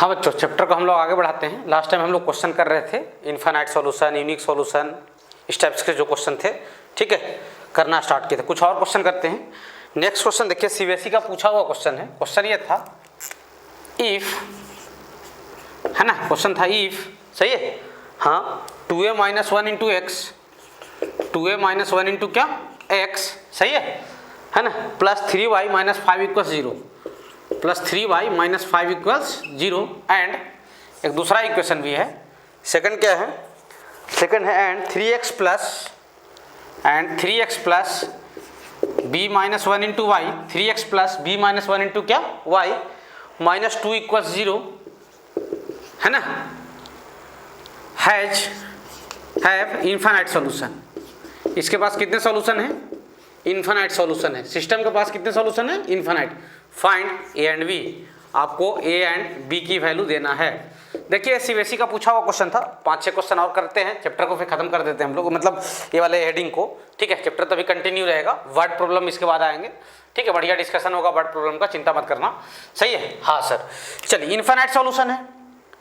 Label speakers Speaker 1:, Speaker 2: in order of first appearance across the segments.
Speaker 1: हाँ बच्चों, चैप्टर को हम लोग आगे बढ़ाते हैं। लास्ट टाइम हम लोग क्वेश्चन कर रहे थे, इनफाइनाइट सॉल्यूशन, यूनिक सॉल्यूशन, इस टाइप्स के जो क्वेश्चन थे, ठीक है, करना स्टार्ट किए थे। कुछ और क्वेश्चन करते हैं। नेक्स्ट क्वेश्चन देखिए, सीबीएसई का पूछा हुआ क्वेश्चन है। क्वेश्चन ये था इफ, है ना, क्वेश्चन था इफ, सही है, हाँ, 2a - 1 × x, 2a - 1 × क्या x, सही है ना, plus 3y - 5 = 0, plus 3y - 5 = 0। And एक दूसरा इक्वेशन भी है, सेकंड क्या है, सेकंड है and 3x plus b - 1 × y, 3x plus b - 1 × क्या y -2 = 0, है ना, हैव इनफाइनाइट सॉल्यूशन। इसके पास कितने सॉल्यूशन है? इनफाइनाइट सॉल्यूशन है। सिस्टम के पास कितने सॉल्यूशन है? Infinite. Find a and b, आपको ए एंड बी की वैल्यू देना है। देखिए सीबीएसई का पूछा हुआ क्वेश्चन था। 5-6 क्वेश्चन और करते हैं, चैप्टर को फिर खत्म कर देते हैं हम लोग, मतलब ये वाले हेडिंग को, ठीक है। चैप्टर तो अभी कंटिन्यू रहेगा, वर्ड प्रॉब्लम इसके बाद आएंगे, ठीक है, बढ़िया डिस्कशन होगा वर्ड प्रॉब्लम का, चिंता मत करना, सही है। हाँ सर, चलिए, इनफाइनाइट सॉल्यूशन है,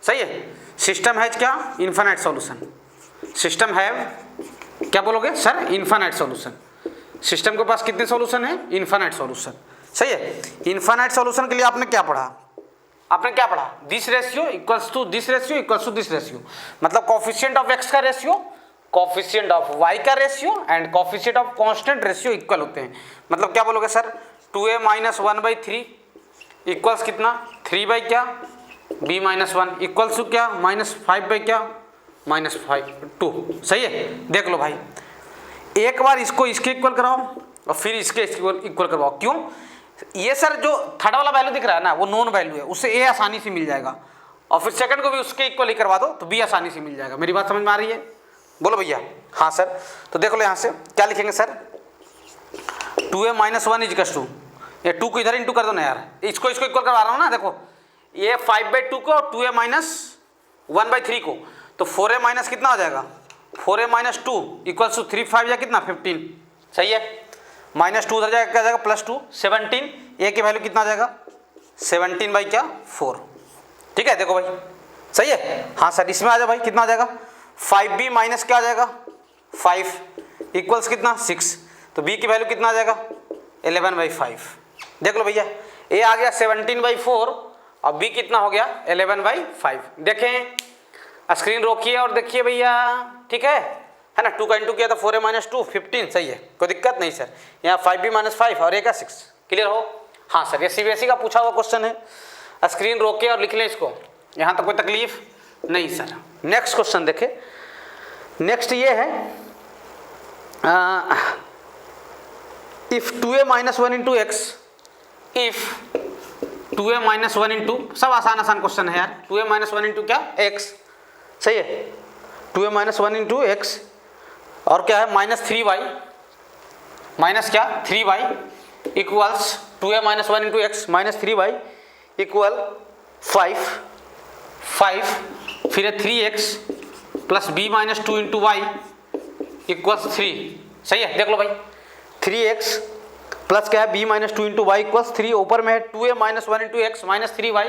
Speaker 1: सही है। सिस्टम है क्या? Infinite solution. सिस्टम है क्या बोलोगे सर? Infinite solution. सिस्टम के पास कितने सॉल्यूशन है? इनफाइनाइट सॉल्यूशन, सही है। इनफाइनाइट सॉल्यूशन के लिए आपने क्या पढ़ा? आपने क्या पढ़ा? This ratio equals to this ratio equals to this ratio, मतलब कोफिशिएंट ऑफ एक्स का रेशियो, कोफिशिएंट ऑफ वाई का ratio and coefficient of constant ratio equal होते हैं। मतलब क्या बोलोगे सर? 2a - 1/3 इक्वल्स कितना? 3 बाई क्या b - 1 इक्वल्स टू क्या? -5 बाई क्या -2, सही है। देख लो भाई, एक बार इसको इसके इक्वल कराओ और फिर इसके इक्वल करवाओ। क्यों? ये सर जो थर्ड वाला वैल्यू दिख रहा है ना, वो नॉन वैल्यू है, उससे ए आसानी से मिल जाएगा, और फिर सेकंड को भी उसके इक्वल ही करवा दो तो बी आसानी से मिल जाएगा। मेरी बात समझ में आ रही है? बोलो भैया। हाँ सर, तो देख लो यहाँ से क्या लिखेंगे सर? 2a - 1 = ये 2 को इधर इंटू कर दो ना यार, इसको इक्वल करवा रहा हूँ ना। देखो ये 5/2 को, 2a - 1/3 को, तो 4a माइनस कितना हो जाएगा? 4a - 2 = 3, 5 या कितना 15, सही है। -2 उधर जाएगा, क्या जाएगा? +2, 17। ए की वैल्यू कितना आ जाएगा? 17 बाई क्या 4, ठीक है। देखो भाई, सही है। हाँ सर, इसमें आ जाओ भाई, कितना आ जाएगा? 5b माइनस क्या आ जाएगा? 5 इक्वल्स कितना 6, तो b की वैल्यू कितना आ जाएगा? 11/5। देख लो भैया, a आ गया 17/4 और b कितना हो गया? 11/5। देखें, स्क्रीन रोकिए और देखिए भैया, ठीक है ना। 2 का इंटू किया तो 4a - 2 15, सही है, कोई दिक्कत नहीं सर। यहाँ 5b - 5 और a का 6, क्लियर हो? हाँ सर, ये सीबीएसई का पूछा हुआ क्वेश्चन है। स्क्रीन रोके और लिख लें इसको, यहाँ तक कोई तकलीफ नहीं सर। नेक्स्ट क्वेश्चन देखे, नेक्स्ट ये है if 2a - 1 × x, if 2a - 1 × सब आसान क्वेश्चन है यार। 2a - 1 × क्या x, सही है। 2a - 1 × x और क्या है? -3y माइनस क्या 3y equals 2a - 1 × x -3y equal 5, फिर है 3x plus b - 2 × y equals 3, सही है। देख लो भाई, 3x प्लस क्या है? b - 2 × y इक्वल्स 3, ऊपर में है 2a - 1 × x -3y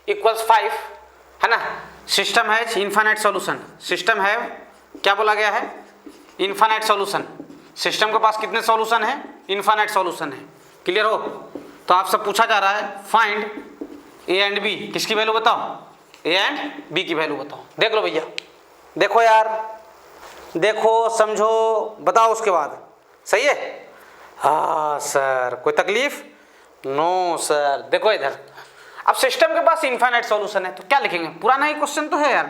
Speaker 1: इक्वल्स 5, है ना। सिस्टम है इनफाइनाइट सॉल्यूशन। सिस्टम है क्या बोला गया है? Infinite solution. सिस्टम के पास कितने सॉल्यूशन है? इनफाइनाइट सॉल्यूशन है, क्लियर हो? तो आपसे पूछा जा रहा है फाइंड ए एंड बी, किसकी वैल्यू बताओ? ए एंड बी की वैल्यू बताओ। देख लो भैया, देखो यार, देखो समझो बताओ उसके बाद, सही है। हाँ सर, कोई तकलीफ? No sir. देखो इधर, अब सिस्टम के पास इनफाइनाइट सॉल्यूशन है तो क्या लिखेंगे? पुराना ही क्वेश्चन तो है यार,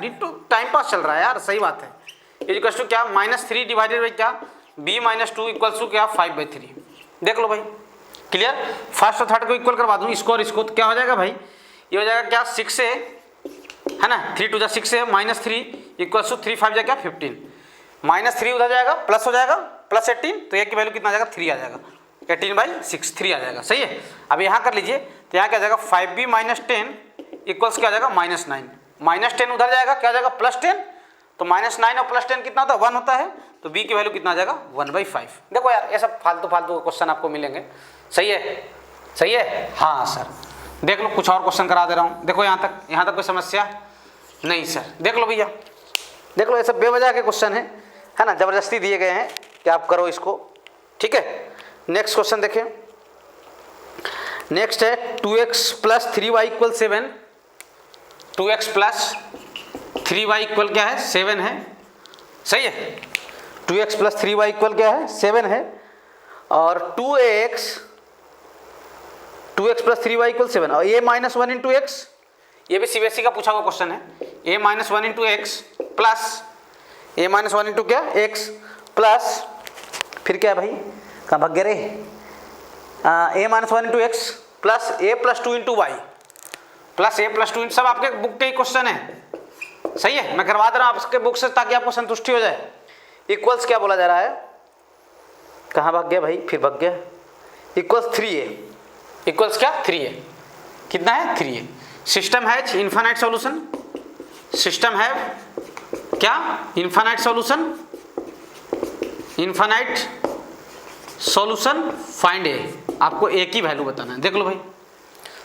Speaker 1: टाइम पास चल रहा है यार, सही बात है। इक्वल टू क्या? -3 डिवाइडेड बाई क्या b - 2 इक्वल्स टू क्या 5/3। देख लो भाई, क्लियर। फर्स्ट और थर्ड को इक्वल करवा दूँ, इसको और इसको, तो क्या हो जाएगा भाई? ये हो जाएगा क्या 6a, है ना, 3 × 2 = 6a -3 इक्वल्स टू 3, 5 क्या 15, -3 उधर जाएगा, प्लस हो जाएगा +18, तो a की वैल्यू कितना आ जाएगा? 3 आ जाएगा, 18/6 3 आ जाएगा, सही है। अब यहाँ कर लीजिए, तो यहाँ क्या आ जाएगा? 5b - 10 इक्वल्स क्या आ जाएगा? -9, -10 उधर जाएगा, क्या आ जाएगा? +10, तो -9 और +10 कितना होता है? 1 होता है, तो b की वैल्यू कितना आ जाएगा? 1/5। देखो यार, ये सब फालतू क्वेश्चन आपको मिलेंगे, सही है, सही है। हाँ सर, देख लो कुछ और क्वेश्चन करा दे रहा हूँ। देखो यहाँ तक कोई समस्या नहीं सर। देख लो भैया, देख लो, ये सब बेवजह के क्वेश्चन है ना, जबरदस्ती दिए गए हैं कि आप करो इसको, ठीक है। नेक्स्ट क्वेश्चन देखें। नेक्स्ट है 2x plus 3y equal 7। 2x plus 3y equal क्या है, 7 है, सही है। 2x प्लस 3y इक्वल क्या है, 7 है। और 2x प्लस 3y इक्वल 7 और a माइनस 1 इंटू एक्स, ये भी सीबीएसई का पूछा हुआ क्वेश्चन है। a minus 1 into x plus a minus 1 into क्या, x प्लस फिर क्या भाई, कहाँ भाग गए रे, a minus 1 into x plus a plus 2 into y plus a plus 2, सब आपके बुक के ही क्वेश्चन है, सही है। मैं करवा दे रहा हूँ आपके बुक से ताकि आपको संतुष्टि हो जाए। इक्वल्स क्या बोला जा रहा है, कहाँ भाग गया भाई, फिर भाग गया, इक्वल्स 3a, इक्वल्स क्या, 3a, कितना है, 3a। सिस्टम है इन्फानाइट सॉल्यूशन, सिस्टम है क्या, infinite solution, infinite solution, find a, आपको एक ही वैल्यू बताना है। देख लो भाई,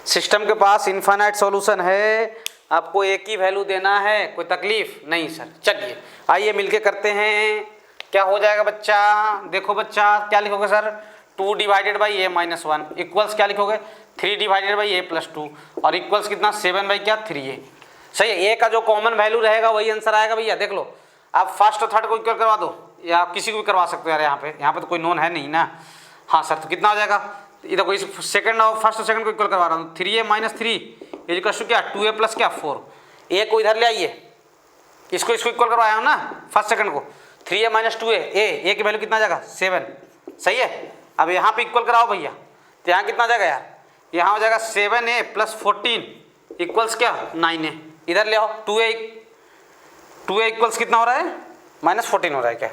Speaker 1: सिस्टम के पास इन्फानाइट सॉल्यूशन है, आपको एक ही वैल्यू देना है, कोई तकलीफ नहीं सर। चलिए आइए मिलके करते हैं, क्या हो जाएगा बच्चा, देखो बच्चा क्या लिखोगे sir, 2 divided by a minus 1 equals क्या लिखोगे, 3 डिवाइडेड बाई a प्लस 2 और इक्वल्स कितना, 7 बाई क्या, 3a, सही है। a का जो कॉमन वैल्यू रहेगा वही आंसर आएगा भैया। देख लो, आप फर्स्ट और थर्ड को इक्वल करवा दो, या आप किसी को भी करवा सकते हो यार, यहाँ पे तो कोई नोन है नहीं ना। हाँ सर, तो कितना हो जाएगा, इधर कोई सेकंड और फर्स्ट और सेकंड को इक्वल करवा रहा हूँ, 3a माइनस 3 इक्वल टू क्या, 2a प्लस क्या, 4। a को इधर ले आइए, इसको इक्वल करवाया हूँ ना फर्स्ट सेकंड को, 3a माइनस 2a, a की वैल्यू कितना जाएगा, 7, सही है। अब यहाँ पे इक्वल कराओ भैया, तो यहाँ कितना जाएगा यार, यहाँ हो जाएगा 7a प्लस 14 इक्वल्स क्या, 9a। इधर ले आओ, 2a इक्वल्स कितना हो रहा है, माइनस 14 हो रहा है क्या,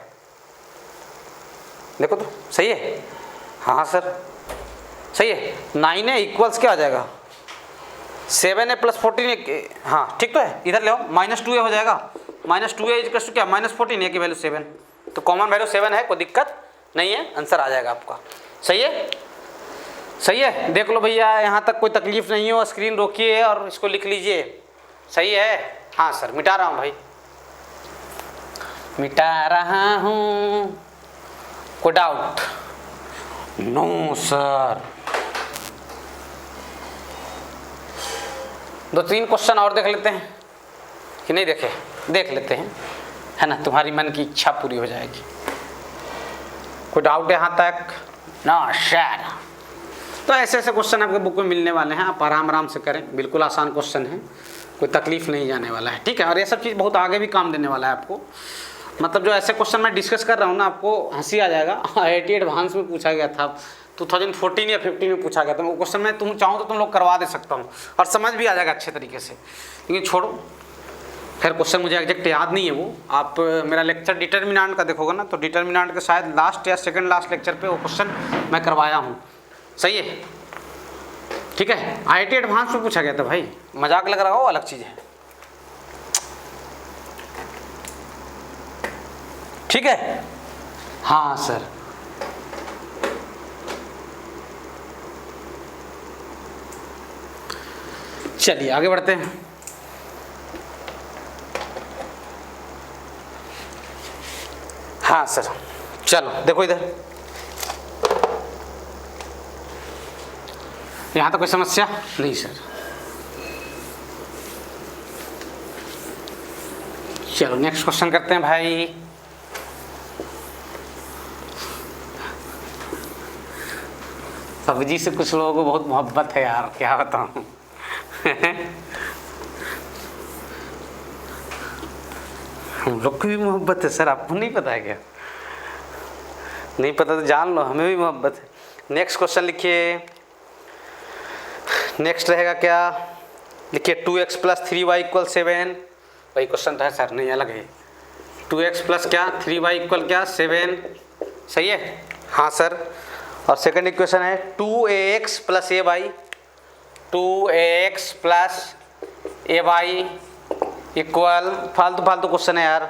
Speaker 1: देखो तो सही है। हाँ सर सही है, 9a इक्वल्स क्या आ जाएगा, 7a प्लस 14, हाँ ठीक तो है। इधर ले आओ, माइनस 2a हो जाएगा, माइनस 2a इक्वल्स टू क्या, माइनस 14, a की वैल्यू 7, तो कॉमन वैल्यू 7 है, कोई दिक्कत नहीं है, आंसर आ जाएगा आपका, सही है। सही है, देख लो भैया, यहाँ तक कोई तकलीफ नहीं हो, स्क्रीन रोकिए और इसको लिख लीजिए, सही है। हाँ सर, मिटा रहा हूँ भाई, मिटा रहा हूँ, कोई डाउट, नो सर। 2-3 क्वेश्चन और देख लेते हैं कि नहीं देखे, देख लेते हैं, है ना, तुम्हारी मन की इच्छा पूरी हो जाएगी। कोई डाउट है यहाँ तक, ना सर। तो ऐसे ऐसे क्वेश्चन आपके बुक में मिलने वाले हैं, आप आराम से करें, बिल्कुल आसान क्वेश्चन है, कोई तकलीफ नहीं जाने वाला है, ठीक है। और ये सब चीज़ बहुत आगे भी काम देने वाला है आपको, मतलब जो ऐसे क्वेश्चन मैं डिस्कस कर रहा हूँ ना, आपको हंसी आ जाएगा। IIT एडवांस में पूछा गया था 2014 या 15 में पूछा गया था, वो क्वेश्चन मैं तुम चाहूँ तो तुम लोग करवा दे सकता हूँ और समझ भी आ जाएगा अच्छे तरीके से, लेकिन छोड़ो, खैर क्वेश्चन मुझे एग्जैक्ट याद नहीं है वो। आप मेरा लेक्चर डिटर्मिनेंट का देखोगे ना, तो डिटर्मिनेंट के शायद लास्ट या सेकंड लास्ट लेक्चर पे वो क्वेश्चन मैं करवाया हूँ, सही है, ठीक है। IIT एडवांस में पूछा गया था भाई, मजाक लग रहा हो, अलग चीज़ है, ठीक है। हाँ सर, चलिए आगे बढ़ते हैं। हाँ सर, चलो देखो इधर, यहाँ तो कोई समस्या नहीं सर। चलो नेक्स्ट क्वेश्चन करते हैं भाई। सब्जी से कुछ लोगों को बहुत मोहब्बत है यार, क्या बताऊँ। हम लोग को भी मोहब्बत है सर, आपको नहीं पता है क्या? नहीं पता तो जान लो, हमें भी मोहब्बत है। नेक्स्ट क्वेश्चन लिखिए, नेक्स्ट रहेगा क्या, लिखिए 2x प्लस 3y इक्वल 7, वही क्वेश्चन तो है सर, नहीं अलग है। 2x प्लस क्या 3y इक्वल क्या 7, सही है। हाँ सर, और सेकंड इक्वेशन है 2ax plus ay, 2ax plus ay equal, फालतू क्वेश्चन है यार,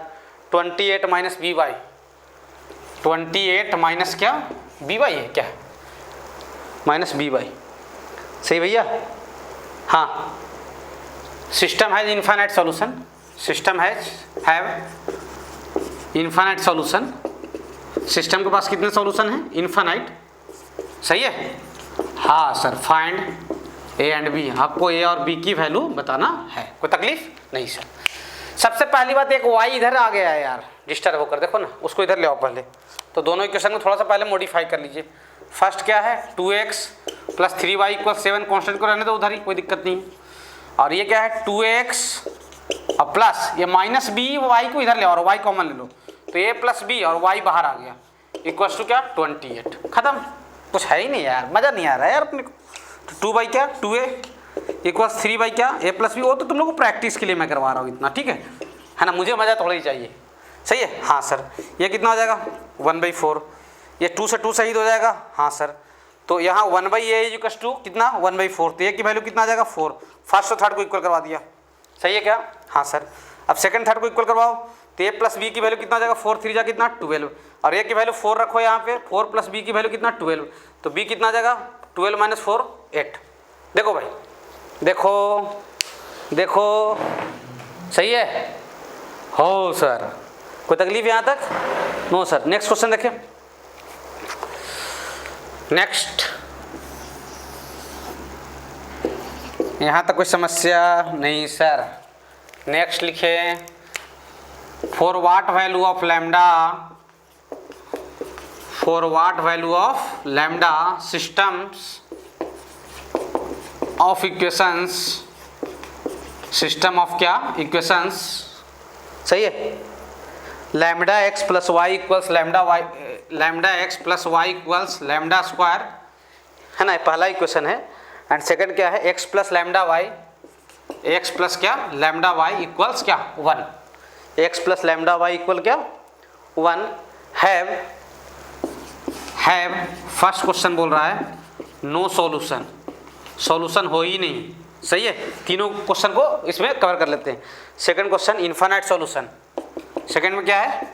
Speaker 1: 28 माइनस बी वाई, 28 माइनस क्या बी वाई है क्या, माइनस बी वाई, सही भैया। हाँ, system has infinite solution, system have infinite solution, system के पास कितने सॉल्यूशन हैं? इनफाइनाइट। सही है? हाँ sir, find a and b, आपको ए और बी की वैल्यू बताना है। कोई तकलीफ नहीं सर। सबसे पहली बात, एक वाई इधर आ गया है यार, डिस्टर्ब होकर, देखो ना, उसको इधर ले आओ पहले। तो दोनों इक्वेशन को थोड़ा सा पहले मॉडिफाई कर लीजिए। फर्स्ट क्या है? 2x + 3y = 7, कॉन्स्टेंट को रहने दो उधर ही, कोई दिक्कत नहीं है। और ये क्या है? 2x और प्लस ये -b, y को इधर ले आओ और y कॉमन ले लो, तो a + b और y बाहर आ गया, इक्वल्स टू क्या? 28। खत्म। कुछ है ही नहीं यार, मज़ा नहीं आ रहा है यार अपने को। तो 2 क्या? 2a = 3 क्या? a + b। वो तो तुम लोग को प्रैक्टिस के लिए मैं करवा रहा हूँ इतना, ठीक है ना? मुझे मज़ा थोड़ा ही चाहिए। सही है? हाँ सर। ये कितना हो जाएगा? 1/4। ये 2 से 2 शहीद हो जाएगा। हाँ सर। तो यहाँ 1/a = कितना? 1/4। तो ये की वैल्यू कितना आ जाएगा? 4। फर्स्ट और थर्ड को इक्वल करवा दिया। सही है क्या? हाँ सर। अब सेकंड थर्ड को इक्वल करवाओ, तो a + b की वैल्यू कितना आ जाएगा? 4 3 जा कितना? 12। और a की वैल्यू 4 रखो यहाँ पे, 4 + b की वैल्यू कितना? 12। तो b कितना आ जाएगा? 12 - 4 8। देखो भाई, देखो देखो, सही है? हो सर, कोई तकलीफ यहाँ तक? No sir. नेक्स्ट क्वेश्चन देखिए। नेक्स्ट, यहाँ तक कोई समस्या नहीं सर। नेक्स्ट लिखे, for what value of lambda, for what value of lambda systems of equations, system of क्या? इक्वेशंस। सही है? Lambda x + y = lambda x + y = λ², है ना? पहला इक्वेशन है। एंड सेकंड क्या है? x + λy, x प्लस क्या? λy इक्वल्स क्या? 1। x + λy = क्या? 1। हैव फर्स्ट क्वेश्चन बोल रहा है नो सॉल्यूशन, सॉल्यूशन हो ही नहीं। सही है? तीनों क्वेश्चन को इसमें कवर कर लेते हैं। Second question infinite solution, second में क्या है?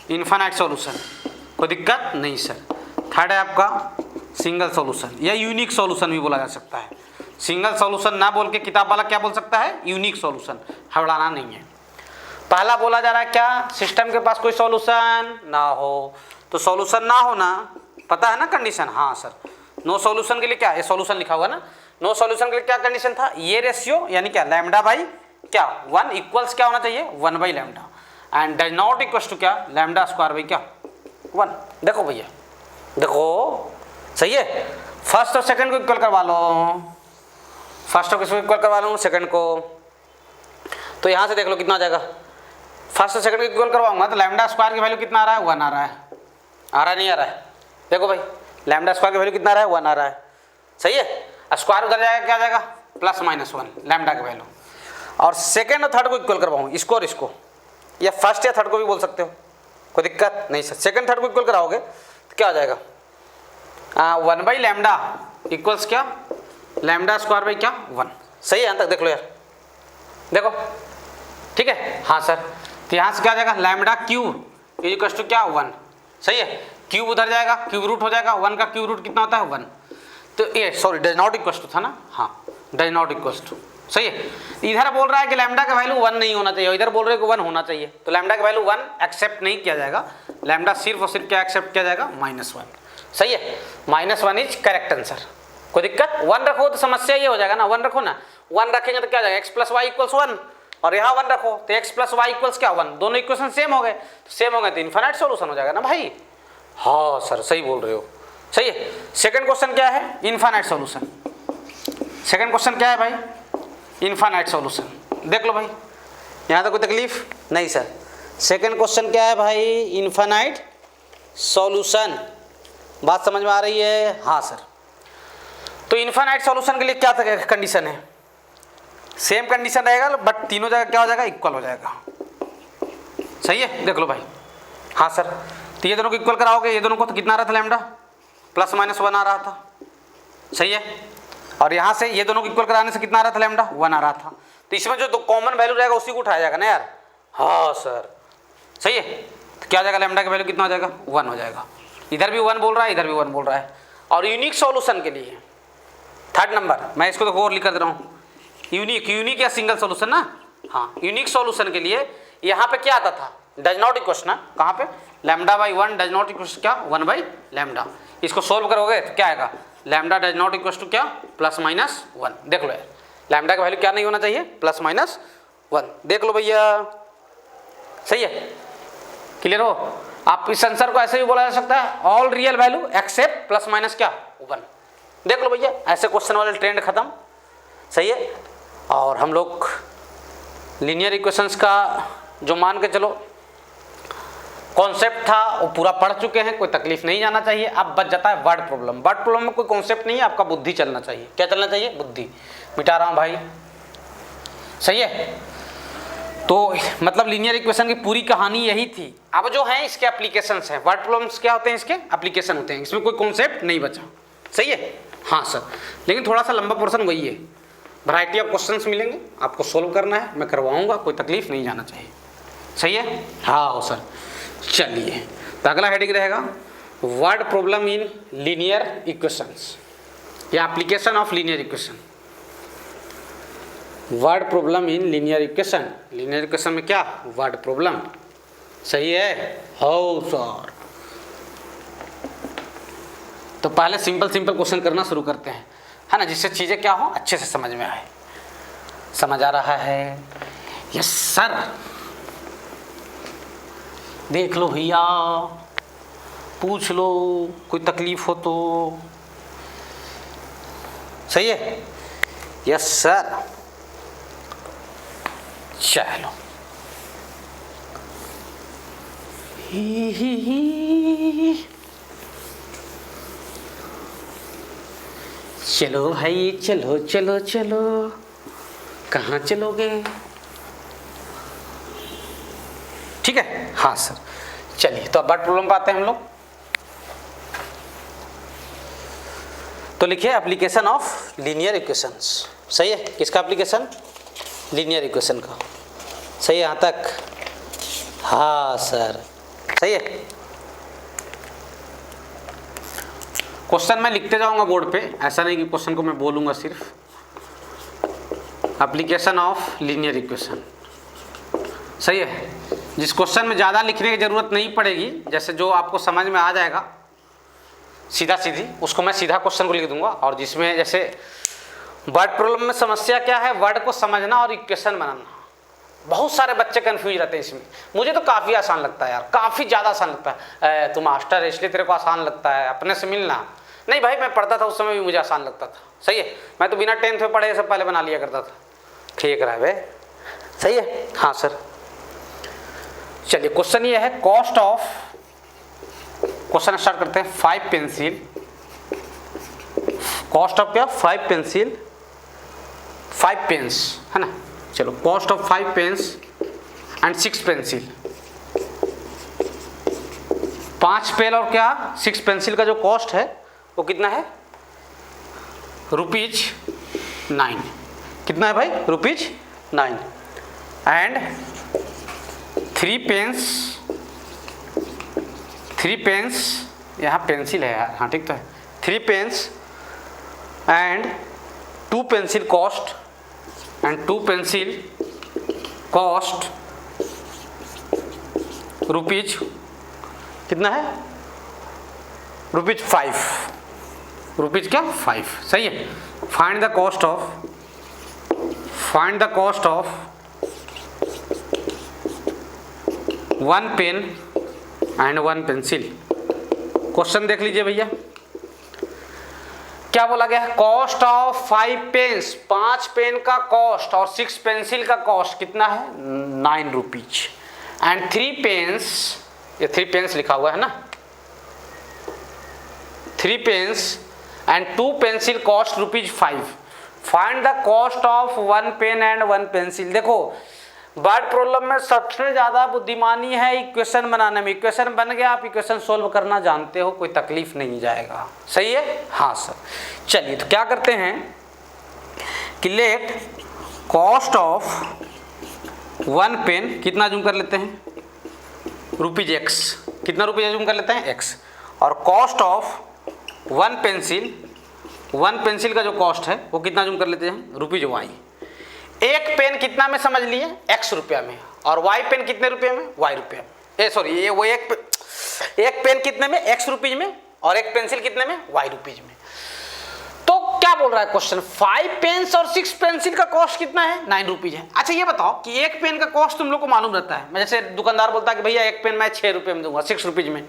Speaker 1: इनफाइनाइट सॉल्यूशन, कोई दिक्कत नहीं सर। थर्ड है आपका सिंगल सॉल्यूशन या यूनिक सॉल्यूशन भी बोला जा सकता है। सिंगल सॉल्यूशन ना बोल के किताब वाला क्या बोल सकता है? Unique solution. हड़बड़ाना नहीं है। पहला बोला जा रहा है क्या? सिस्टम के पास कोई सॉल्यूशन ना हो। तो सॉल्यूशन ना होना पता है ना कंडीशन? हाँ सर। नो सॉल्यूशन के लिए क्या? ये सॉल्यूशन लिखा हुआ ना। नो सॉल्यूशन के लिए क्या कंडीशन था? ये रेशियो यानी क्या? λ क्या? 1 इक्वल्स क्या होना चाहिए? 1/λ and does not equals to क्या? λ² क्या? 1। देखो भैया, देखो, सही है? फर्स्ट और सेकंड को इक्वल करवा लो, फर्स्ट को इक्वल करवा लो सेकंड को। तो यहाँ से देख लो कितना आ जाएगा। फर्स्ट और सेकंड को इक्वल करवाऊंगा तो λ² की वैल्यू कितना आ रहा है? 1 आ रहा है। आ रहा नहीं आ रहा है? देखो भाई, λ² की वैल्यू कितना आ रहा है? 1 आ रहा है। सही है? स्क्वायर उधर जाएगा, क्या जाएगा? +-1 लैम्डा की वैल्यू। और सेकंड और थर्ड को इक्वल करवाऊँ, इसको और इसको, या फर्स्ट या थर्ड को भी बोल सकते हो, कोई दिक्कत नहीं सर। सेकंड थर्ड को इक्वल कराओगे तो क्या हो जाएगा? 1/λ इक्वल्स क्या? λ² क्या? 1। सही है? यहाँ तक देख लो यार, देखो, ठीक है? हाँ सर। तो यहाँ से क्या आ जाएगा? λ³ इक्वल्स टू क्या? 1। सही है? क्यूब उधर जाएगा, क्यूब रूट हो जाएगा। 1 का क्यूब रूट कितना होता है? 1। तो ये sorry does not equals to था ना? हाँ, डज नॉट इक्वल्स टू। सही है? इधर बोल रहा है कि लैम्डा का वैल्यू 1 नहीं होना चाहिए, इधर बोल रहे हैं कि 1 होना चाहिए। तो लैम्डा का वैल्यू 1 एक्सेप्ट नहीं किया जाएगा। लैम्डा सिर्फ और सिर्फ क्या एक्सेप्ट किया जाएगा? -1। सही है? -1 इज करेक्ट आंसर। कोई दिक्कत? 1 रखो तो समस्या ये हो जाएगा ना, 1 रखो ना। 1 रखेंगे तो क्या जाएगा? x + y = 1 और यहाँ 1 रखो तो x + y = क्या? 1। दोनों इक्वेशन सेम हो गए, तो सेम हो गए तो इनफाइनाइट सॉल्यूशन हो जाएगा ना भाई। हाँ सर, सही बोल रहे हो। सही है? सेकंड क्वेश्चन क्या है? Infinite solution. सेकंड क्वेश्चन क्या है भाई? Infinite solution. देख लो भाई, यहाँ तो कोई तकलीफ नहीं सर। सेकंड क्वेश्चन क्या है भाई? Infinite solution. बात समझ में आ रही है? हाँ सर। तो इनफाइनाइट सॉल्यूशन के लिए क्या कंडीशन है? सेम कंडीशन रहेगा बट तीनों जगह क्या हो जाएगा? इक्वल हो जाएगा। सही है? देख लो भाई। हाँ सर। तो ये दोनों को इक्वल कराओगे, ये दोनों को तो कितना आ रहा था? लैम्डा +-1 आ रहा था। सही है? और यहाँ से ये दोनों को इक्वल कराने से कितना आ रहा था? लैम्डा 1 आ रहा था। तो इसमें जो कॉमन वैल्यू रहेगा उसी को उठाया जाएगा ना यार। हाँ सर, सही है? तो क्या हो जाएगा? लैम्डा की वैल्यू कितना हो जाएगा? 1 हो जाएगा। इधर भी 1 बोल रहा है, इधर भी 1 बोल रहा है। और यूनिक सॉल्यूशन के लिए थर्ड नंबर, मैं इसको तो और लिख कर दे रहा हूँ। यूनिक या सिंगल सॉल्यूशन ना, हाँ यूनिक सॉल्यूशन के लिए यहाँ पे क्या आता था, डज नॉट इक्वल ना, कहाँ पे lambda by 1 does not equal क्या 1 बाई लैम्डा। इसको सोल्व करोगे तो क्या आएगा, lambda does not equal to क्या +-1। देख लो यार लैम्डा का वैल्यू क्या नहीं होना चाहिए, +-1। देख लो भैया, सही है, क्लियर हो। आप इस आंसर को ऐसे भी बोला जा सकता है, ऑल रियल वैल्यू एक्सेप्ट +- क्या 1। देख लो भैया, ऐसे क्वेश्चन वाले ट्रेंड खत्म, सही है। और हम लोग लीनियर इक्वेशंस का जो मान के चलो कॉन्सेप्ट था वो पूरा पढ़ चुके हैं, कोई तकलीफ नहीं जाना चाहिए। अब बच जाता है वर्ड प्रॉब्लम। वर्ड प्रॉब्लम में कोई कॉन्सेप्ट नहीं है, आपका बुद्धि चलना चाहिए। क्या चलना चाहिए, बुद्धि। मिटा रहा हूँ भाई, सही है। तो मतलब लीनियर इक्वेशन की पूरी कहानी यही थी। अब जो है इसके एप्लीकेशंस हैं, वर्ड प्रॉब्लम्स क्या होते हैं, इसके एप्लीकेशन होते हैं, इसमें कोई कॉन्सेप्ट नहीं बचा, सही है। हाँ सर, लेकिन थोड़ा सा लंबा पोर्शन वही है, वैरायटी ऑफ क्वेश्चंस मिलेंगे, आपको सोल्व करना है, मैं करवाऊंगा, कोई तकलीफ नहीं जाना चाहिए, सही है। हाँ सर, चलिए तो अगला हेडिंग रहेगा word problem in linear equations या application of linear equation. Word problem in linear equation, linear equation में क्या वर्ड प्रॉब्लम, सही है। हो सर, तो पहले सिंपल क्वेश्चन करना शुरू करते हैं, है ना, जिससे चीज़ें क्या हो अच्छे से समझ में आए। समझ आ रहा है, यस सर। देख लो भैया, पूछ लो, कोई तकलीफ हो तो, सही है, यस सर। चलो चलो भाई, चलो चलो चलो, कहाँ चलोगे, ठीक है। हाँ सर, चलिए तो अब वर्ड प्रॉब्लम पे आते हैं हम लोग। तो लिखिए एप्लीकेशन ऑफ लीनियर इक्वेशंस, सही है। किसका एप्लीकेशन, लीनियर इक्वेशन का, सही है यहाँ तक। हाँ सर, सही है। क्वेश्चन मैं लिखते जाऊंगा बोर्ड पे, ऐसा नहीं कि क्वेश्चन को मैं बोलूंगा सिर्फ। एप्लीकेशन ऑफ लीनियर इक्वेशन, सही है। जिस क्वेश्चन में ज़्यादा लिखने की ज़रूरत नहीं पड़ेगी, जैसे जो आपको समझ में आ जाएगा सीधा सीधी, उसको मैं सीधा क्वेश्चन को लिख दूंगा। और जिसमें जैसे वर्ड प्रॉब्लम में समस्या क्या है, वर्ड को समझना और इक्वेशन बनाना। बहुत सारे बच्चे कंफ्यूज रहते हैं इसमें। मुझे तो काफ़ी आसान लगता है यार, काफ़ी ज़्यादा आसान लगता है। तू मास्टर है इसलिए तेरे को आसान लगता है, अपने से मिलना। नहीं भाई, मैं पढ़ता था उस समय भी मुझे आसान लगता था, सही है। मैं तो बिना 10th में पढ़े सब पहले बना लिया करता था। ठीक रहा है, सही है। हाँ सर, चलिए क्वेश्चन ये है, कॉस्ट ऑफ, क्वेश्चन स्टार्ट करते हैं। 5 पेंसिल, कॉस्ट ऑफ क्या 5 पेंसिल, 5 पेन्स, है ना। चलो, cost of 5 pens and 6 pencil. 5 pen और क्या 6 पेंसिल का जो कॉस्ट है वो कितना है, ₹9। कितना है भाई, ₹9। एंड 3 पेन्स, यहाँ पेंसिल है यार, हाँ ठीक तो है। 3 pens and 2 pencil cost, and 2 pencil cost rupees कितना है, ₹5। रुपीज क्या 5, सही है। Find the cost of 1 pen and 1 pencil. Question देख लीजिए भैया, क्या बोला गया है, कॉस्ट ऑफ 5 पेन्स, 5 पेन का कॉस्ट और 6 पेंसिल का कॉस्ट कितना है, ₹9। एंड 3 पेन्स, ये 3 पेन्स लिखा हुआ है ना, 3 pens and 2 pencil cost ₹5। Find the cost of 1 pen and 1 pencil. देखो वर्ड प्रॉब्लम में सबसे ज़्यादा बुद्धिमानी है इक्वेशन बनाने में। इक्वेशन बन गया, आप इक्वेशन सोल्व करना जानते हो, कोई तकलीफ नहीं जाएगा, सही है। हाँ सर, चलिए तो क्या करते हैं कि लेट कॉस्ट ऑफ 1 पेन, कितना जूम कर लेते हैं, ₹X। कितना रुपये जूम कर लेते हैं, X। और कॉस्ट ऑफ 1 पेंसिल, 1 पेंसिल का जो कॉस्ट है वो कितना जूम कर लेते हैं, ₹Y। एक पेन कितना में समझ लिए, x रुपया में, और y पेन कितने रुपये में, y रुपया में। सॉरी, ये वो एक पेन कितने में, x रुपीज में, और एक पेंसिल कितने में, y रुपीज में। तो क्या बोल रहा है क्वेश्चन, 5 पेन्स और 6 पेंसिल का कॉस्ट कितना है, 9 रुपीज है। अच्छा ये बताओ कि एक पेन का कॉस्ट तुम लोग को मालूम रहता है, मैं जैसे दुकानदार बोलता है कि भैया एक पेन मैं 6 रुपये में दूंगा, 6 रुपीज में,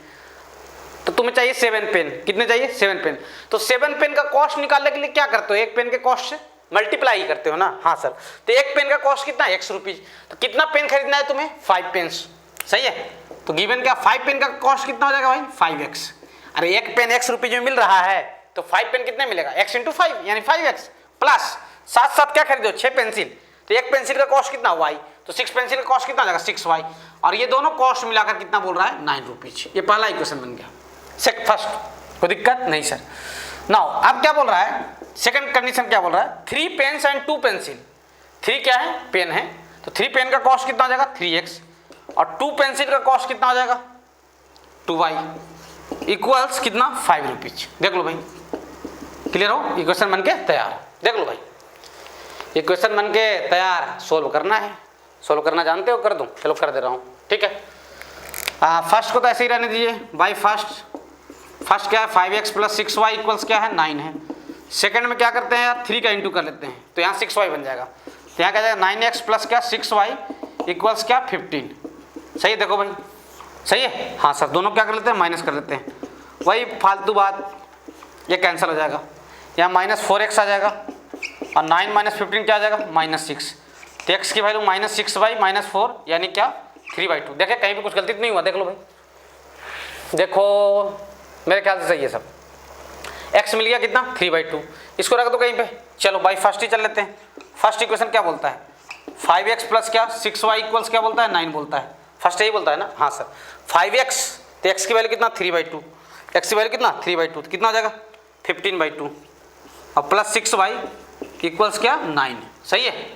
Speaker 1: तो तुम्हें चाहिए 7 पेन, कितने चाहिए, 7 पेन। तो 7 पेन का कॉस्ट निकालने के लिए क्या करते हो, एक पेन के कॉस्ट से मल्टीप्लाई करते हो ना। हाँ सर, तो एक पेन का कॉस्ट कितना है, x रुपीज। तो कितना पेन खरीदना है तुम्हें, 5 पेन्स, सही है। तो गिवन क्या, 5 पेन का कॉस्ट कितना हो जाएगा भाई, 5x। अरे एक पेन x रुपीज में मिल रहा है, तो 5 पेन कितने मिलेगा, x इंटू 5 यानी 5x, प्लस साथ साथ क्या खरीदो, 6 पेंसिल। तो एक पेंसिल का कॉस्ट कितना, y, तो 6 पेंसिल का कॉस्ट कितना हो जाएगा, 6y, और ये दोनों कॉस्ट मिलाकर कितना बोल रहा है, 9 रुपीज। ये पहला इक्वेशन बन गया। फर्स्ट कोई दिक्कत नहीं सर। नाउ अब क्या बोल रहा है, सेकंड कंडीशन क्या बोल रहा है, 3 पेन्स एंड 2 पेंसिल। 3 क्या है, पेन है, तो 3 पेन का कॉस्ट कितना हो जाएगा, 3x, और 2 पेंसिल का कॉस्ट कितना हो जाएगा, 2y, इक्वल्स कितना, 5 रुपीज। देख लो भाई, क्लियर हो, इक्वेशन बन के तैयार। देख लो भाई, इक्वेशन बन के तैयार, सोल्व करना है। सोल्व करना जानते हो, कर दूं, चलो कर दे रहा हूँ, ठीक है। फर्स्ट को तो ऐसे ही रहने दीजिए बाई फर्स्ट क्या है, 5x प्लस 6y इक्वल्स क्या है, 9 है। सेकंड में क्या करते हैं यार, 3 का इंटू कर लेते हैं, तो यहाँ 6y बन जाएगा। तो यहाँ क्या जाएगा, 9x प्लस क्या, 6y इक्वल्स क्या, 15। सही है, देखो भाई सही है। हाँ सर, दोनों क्या कर लेते हैं, माइनस कर लेते हैं, वही फालतू बात, ये कैंसिल हो जाएगा। यहाँ -4x आ जाएगा, और 9 - 15 क्या आ जाएगा, -6। तो x की वैल्यू -6y -4 यानी क्या, 3/2। देखे कहीं भी कुछ गलती तो नहीं हुआ, देख लो भाई, देखो मेरे ख्याल से सही है सब। x मिल गया कितना, 3/2, इसको रख दो कहीं पे। चलो बाई फर्स्ट ही चल लेते हैं। फर्स्ट इक्वेशन क्या बोलता है, 5x प्लस क्या, 6y इक्वल्स क्या बोलता है, 9 बोलता है। फर्स्ट यही बोलता है ना, हाँ सर। 5x, तो x की वैल्यू कितना, 3/2, x की वैल्यू कितना, 3/2, तो कितना हो जाएगा, 15/2, और प्लस 6y इक्वल्स क्या, 9। सही है,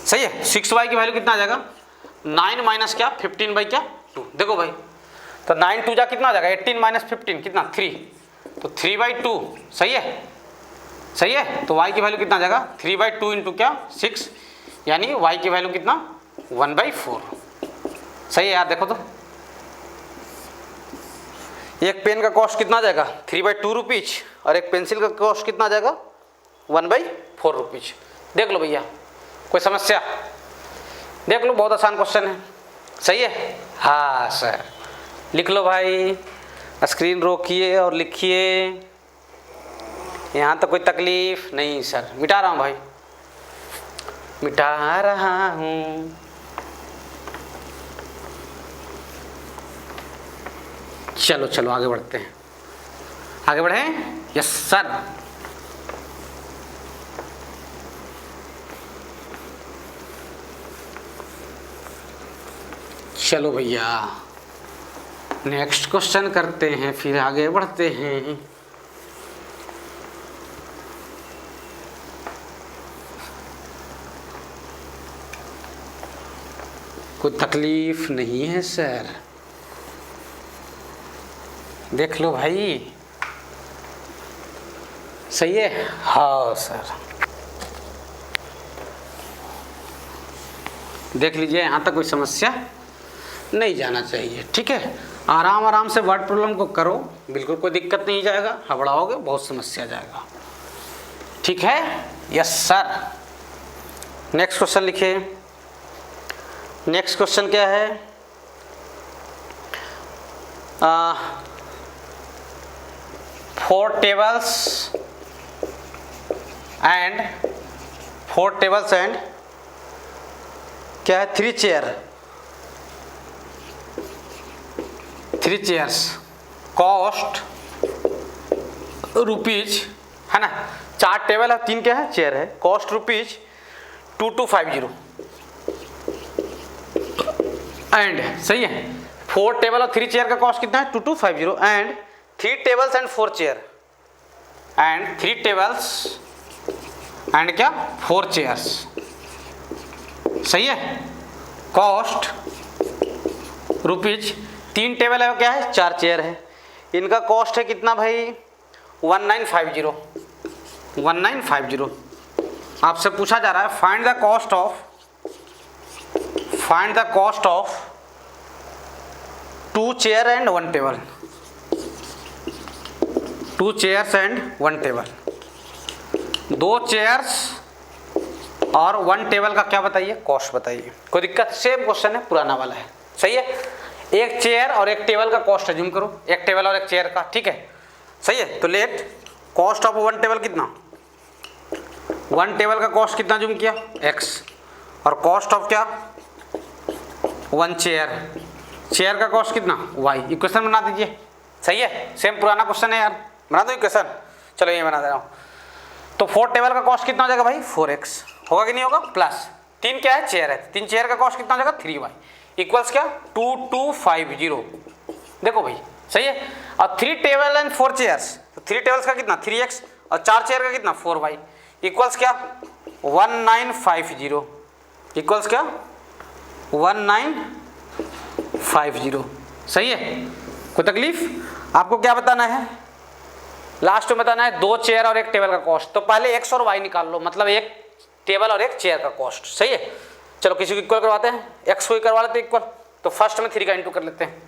Speaker 1: सही है। 6y की वैल्यू कितना आ जाएगा, 9 माइनस क्या, 15/2। देखो भाई, तो 9 2 जा कितना आ जाएगा, 18 - 15 कितना, 3, तो 3/2। सही है, सही है। तो y की वैल्यू कितना आ जाएगा, 3/2 इंटू क्या, 6, यानी y की वैल्यू कितना, 1/4। सही है यार, देखो तो एक पेन का कॉस्ट कितना आ जाएगा, 3/2 रुपीज, और एक पेंसिल का कॉस्ट कितना आ जाएगा, 1/4 रुपीज। देख लो भैया, कोई समस्या, देख लो, बहुत आसान क्वेश्चन है। सही है, हाँ सर, लिख लो भाई, स्क्रीन रोकिए और लिखिए। यहाँ तो कोई तकलीफ नहीं सर, मिटा रहा हूँ भाई, मिटा रहा हूँ। चलो चलो आगे बढ़ते हैं, आगे बढ़ें, यस सर। चलो भैया नेक्स्ट क्वेश्चन करते हैं, फिर आगे बढ़ते हैं। कोई तकलीफ नहीं है सर, देख लो भाई, सही है, हाँ सर। देख लीजिए, यहाँ तक कोई समस्या नहीं जाना चाहिए, ठीक है। आराम आराम से वर्ड प्रॉब्लम को करो, बिल्कुल कोई दिक्कत नहीं जाएगा, हबड़ाओगे बहुत समस्या जाएगा, ठीक है, यस सर। नेक्स्ट क्वेश्चन लिखिए। नेक्स्ट क्वेश्चन क्या है, 4 टेबल्स एंड क्या है, 3 चेयर्स कॉस्ट रुपीज, है ना। 4 टेबल है, 3 क्या है, चेयर है, कॉस्ट रुपीज 2250 एंड, सही है। 4 टेबल और 3 चेयर का कॉस्ट कितना है, 2250 and 3 tables and 4 chair and 3 tables and क्या, 4 चेयर्स, सही है। कॉस्ट रुपीज, 3 टेबल है, क्या है, 4 चेयर है, इनका कॉस्ट है कितना भाई, 1950 आपसे पूछा जा रहा है find the cost of 2 chair and 1 table. 2 chairs and 1 table, 2 chairs और 1 टेबल का क्या बताइए, कॉस्ट बताइए। कोई दिक्कत? सेम क्वेश्चन है, पुराना वाला है, सही है। एक चेयर और एक टेबल का कॉस्ट अज्यूम करो, एक टेबल और एक चेयर का, ठीक है, सही है। तो लेट कॉस्ट ऑफ 1 टेबल कितना, 1 टेबल का कॉस्ट कितना अज्यूम किया, x, और कॉस्ट ऑफ क्या 1 चेयर का कॉस्ट कितना y। इक्वेशन बना दीजिए, सही है। सेम पुराना क्वेश्चन है यार, बना दो इक्वेशन। चलो ये बना दे रहा हूँ। तो 4 टेबल का कॉस्ट कितना हो जाएगा भाई, 4x होगा कि नहीं होगा, प्लस 3 क्या है, चेयर है, 3 चेयर का कॉस्ट कितना हो जाएगा 3y इक्वल्स क्या 2250। देखो भाई सही है। और 3 टेबल एंड 4 चेयर्स, तो 3 टेबल्स का कितना 3x और 4 चेयर का कितना 4y इक्वल्स क्या 1950 इक्वल्स क्या 1950, सही है। कोई तकलीफ? आपको क्या बताना है, लास्ट में बताना है 2 चेयर और 1 टेबल का कॉस्ट। तो पहले x और y निकाल लो, मतलब 1 टेबल और 1 चेयर का कॉस्ट, सही है। चलो किसी को इक्वल करवाते हैं, x को ही करवा लेते हैं इक्वल। तो फर्स्ट में 3 का इंटू कर लेते हैं,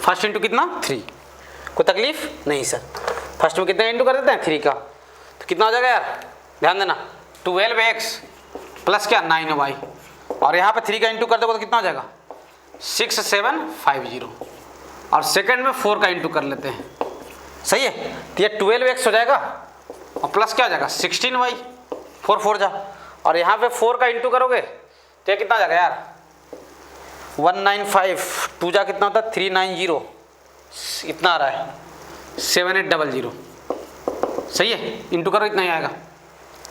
Speaker 1: फर्स्ट इंटू कितना 3। कोई तकलीफ नहीं सर, फर्स्ट में कितने इंटू कर देते हैं 3 का, तो कितना हो जाएगा यार, ध्यान देना 12x प्लस क्या 9y, और यहाँ पे 3 का इंटू कर दोगे तो कितना हो जाएगा 6750, और सेकंड में 4 का इंटू कर लेते हैं, सही है। तो ये 12x हो जाएगा और प्लस क्या हो जाएगा 16y, 4 4 जा, और यहाँ पे 4 का इंटू करोगे तो ये कितना हो जाएगा यार 195, 2 जा कितना होता है 390, इतना आ रहा है 7800, सही है। इंटू करो इतना ही आएगा,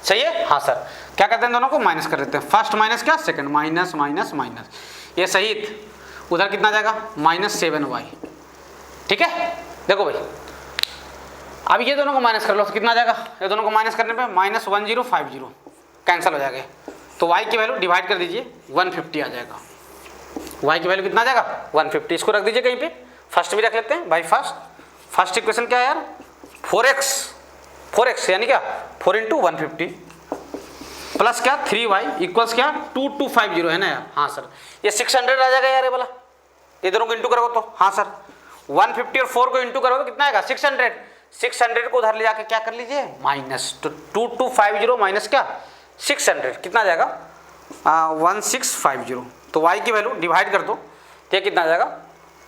Speaker 1: सही है। हाँ सर, क्या करते हैं दोनों को माइनस कर देते हैं, फर्स्ट माइनस क्या सेकंड, माइनस माइनस माइनस, ये सहित उधर कितना जाएगा -7y, ठीक है। देखो भाई अब ये दोनों को माइनस कर लो तो कितना जाएगा, ये दोनों को माइनस करने पे -1050 कैंसिल हो जाएगा। तो y की वैल्यू डिवाइड कर दीजिए 150 आ जाएगा, y की वैल्यू कितना आ जाएगा 150। इसको रख दीजिए कहीं पे, फर्स्ट भी रख लेते हैं भाई। फर्स्ट इक्वेशन क्या है यार 4x यानी क्या 4 × 150 प्लस क्या 3y इक्वल्स क्या 2250 है ना यार। हाँ सर, ये 600 आ जाएगा यार, ये वाला, ये दोनों को इंटू करोगे तो, हाँ सर 150 और 4 को इंटू करोगे तो कितना आएगा 600 को उधर ले जाके क्या कर लीजिए माइनस, तो 2250 माइनस क्या 600 कितना आ जाएगा 1650। तो y की वैल्यू डिवाइड कर दो तो ये कितना आ जाएगा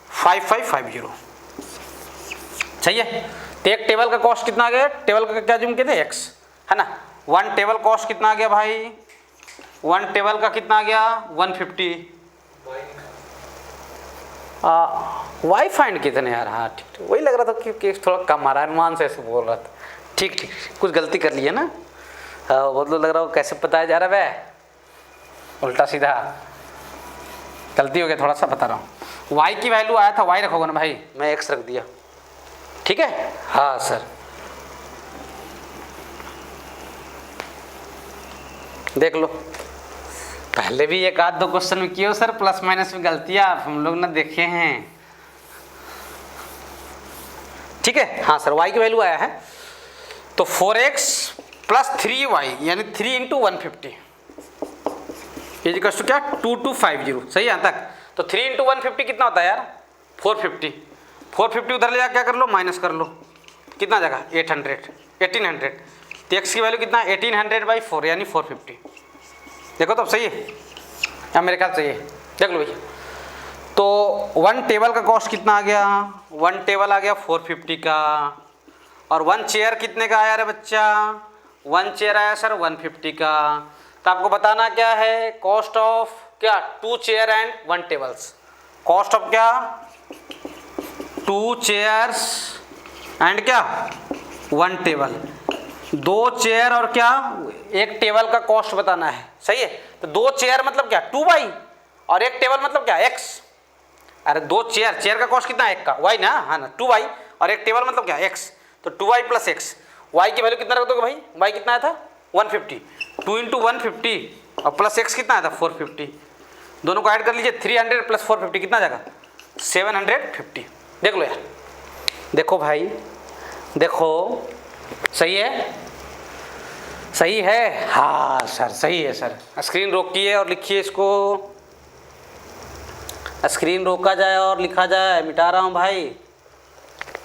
Speaker 1: 5550, सही है। तो एक टेबल का कॉस्ट कितना आ गया, टेबल का क्या जूम किए थे x है ना। 1 टेबल कॉस्ट कितना आ गया भाई, 1 टेबल का कितना आ गया 150। वाई फाइंड कितने यार, हाँ ठीक, वही लग रहा था कि थोड़ा कम आ रहा है, अनुमान से ऐसे बोल रहा था। ठीक, कुछ गलती कर ली है ना, बहुत लोग लग रहा हो कैसे बताया जा रहा है, उल्टा सीधा गलती हो गया, थोड़ा सा बता रहा हूँ। y की वैल्यू आया था, y रखोगे ना भाई, मैं x रख दिया, ठीक है। हाँ सर, देख लो पहले भी एक आध 2 क्वेश्चन में किए हो सर, प्लस माइनस में गलतियां हम लोग ना देखे हैं, ठीक है। हाँ सर, y की वैल्यू आया है तो 4x प्लस 3y यानी 3 × 150 इज इक्वल टू क्या 2250, सही है तक। तो 3 × 150 कितना होता है यार 450 उधर ले जाकर क्या कर लो माइनस कर लो, कितना जाएगा 1800। तो x की वैल्यू कितना 1800/4 यानी 450। देखो तो सही है या मेरे ख्याल से ये देख लो भैया। तो 1 टेबल का कॉस्ट कितना आ गया, 1 टेबल आ गया 450 का, और 1 चेयर कितने का आया रे बच्चा, 1 चेयर आया सर 150 का। तो आपको बताना क्या है, कॉस्ट ऑफ क्या 2 chair and 1 tables, cost of क्या 2 चेयर्स एंड क्या 1 टेबल, 2 चेयर और क्या 1 टेबल का कॉस्ट बताना है, सही है। तो 2 चेयर मतलब क्या 2y और 1 टेबल मतलब क्या x। अरे 2 चेयर का कॉस्ट कितना है 1 का y ना, हाँ ना 2y, और 1 टेबल मतलब क्या x, तो 2y + x। y की वैल्यू कितना रख दोगे भाई, y कितना आया था 150, 2 × 150 और प्लस x कितना आया था 450, दोनों को ऐड कर लीजिए 300 + 450 कितना जाएगा 750। देख लो यार, देखो भाई देखो, सही है। सही है? हाँ सर सही है सर। स्क्रीन रोकिए और लिखिए इसको, स्क्रीन रोका जाए और लिखा जाए। मिटा रहा हूँ भाई,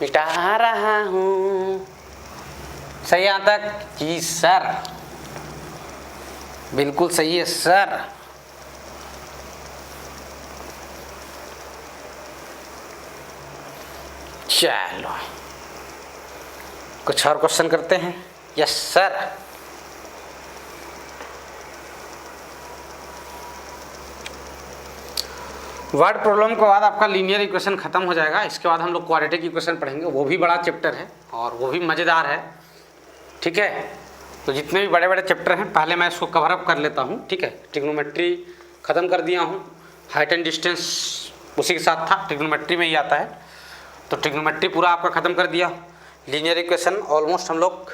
Speaker 1: मिटा रहा हूँ। सही यहाँ तक? जी सर, बिल्कुल सही है सर। चलो कुछ और क्वेश्चन करते हैं। Yes sir. वर्ड प्रॉब्लम के बाद आपका लीनियर इक्वेशन खत्म हो जाएगा। इसके बाद हम लोग क्वाड्रेटिक इक्वेशन पढ़ेंगे, वो भी बड़ा चैप्टर है और वो भी मज़ेदार है। ठीक है, तो जितने भी बड़े बड़े चैप्टर हैं पहले मैं इसको कवर अप कर लेता हूँ। ठीक है, ट्रिग्नोमेट्री ख़त्म कर दिया हूँ, हाइट एंड डिस्टेंस उसी के साथ था, ट्रिग्नोमेट्री में ही आता है, तो ट्रिग्नोमेट्री पूरा आपका ख़त्म कर दिया। लीनियर इक्वेशन ऑलमोस्ट हम लोग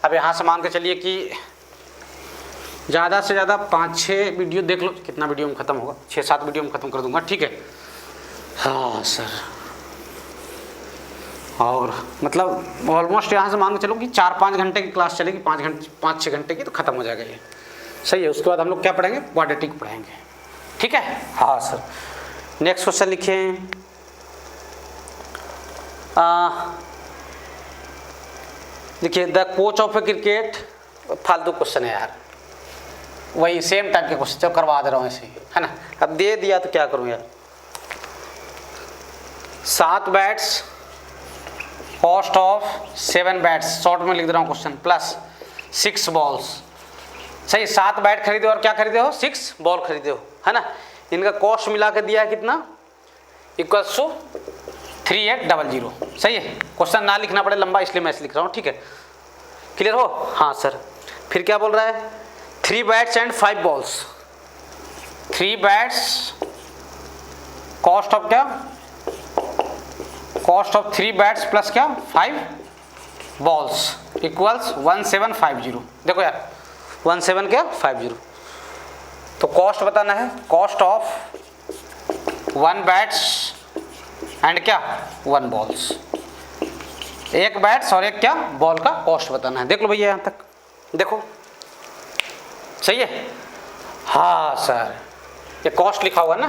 Speaker 1: अब यहाँ से मान के चलिए कि ज़्यादा से ज़्यादा 5-6 वीडियो देख लो, कितना वीडियो में ख़त्म होगा, 6-7 वीडियो में ख़त्म कर दूंगा। ठीक है, हाँ सर। और मतलब ऑलमोस्ट यहाँ से मान के चलो कि 4-5 घंटे की क्लास चलेगी, 5-6 घंटे की, तो ख़त्म हो जाएगा ये। सही है, उसके बाद हम लोग क्या पढ़ेंगे? क्वाड्रेटिक पढ़ेंगे। ठीक है, हाँ सर। नेक्स्ट क्वेश्चन लिखिए। देखिए, the coach of A cricket, फालतू क्वेश्चन है यार, वही सेम टाइप के क्वेश्चन जो करवा दे रहा हूँ ऐसे ही, है ना। अब दे दिया तो क्या करूँ यार। 7 bats, cost of 7 bats, short में लिख दे रहा हूँ क्वेश्चन, प्लस 6 बॉल्स। सही, 7 बैट खरीदे और क्या खरीदे हो? 6 बॉल खरीदे हो, है ना। इनका कॉस्ट मिला के दिया है कितना? Equals to 3800। सही है, क्वेश्चन ना लिखना पड़े लंबा, इसलिए मैं ऐसे लिख रहा हूँ। ठीक है, क्लियर हो? हाँ सर। फिर क्या बोल रहा है? 3 bats and 5 balls. 3 bats, cost of क्या? कॉस्ट ऑफ 3 बैट्स प्लस क्या? 5 बॉल्स इक्वल्स 1750। देखो यार, 17 क्या? 50। तो कॉस्ट बताना है, कॉस्ट ऑफ 1 बैट्स एंड क्या? 1 बॉल्स। 1 बैट्स और 1 क्या? बॉल का कॉस्ट बताना है। देख लो भैया यहाँ तक, देखो सही है। हाँ सर, ये कॉस्ट लिखा हुआ ना,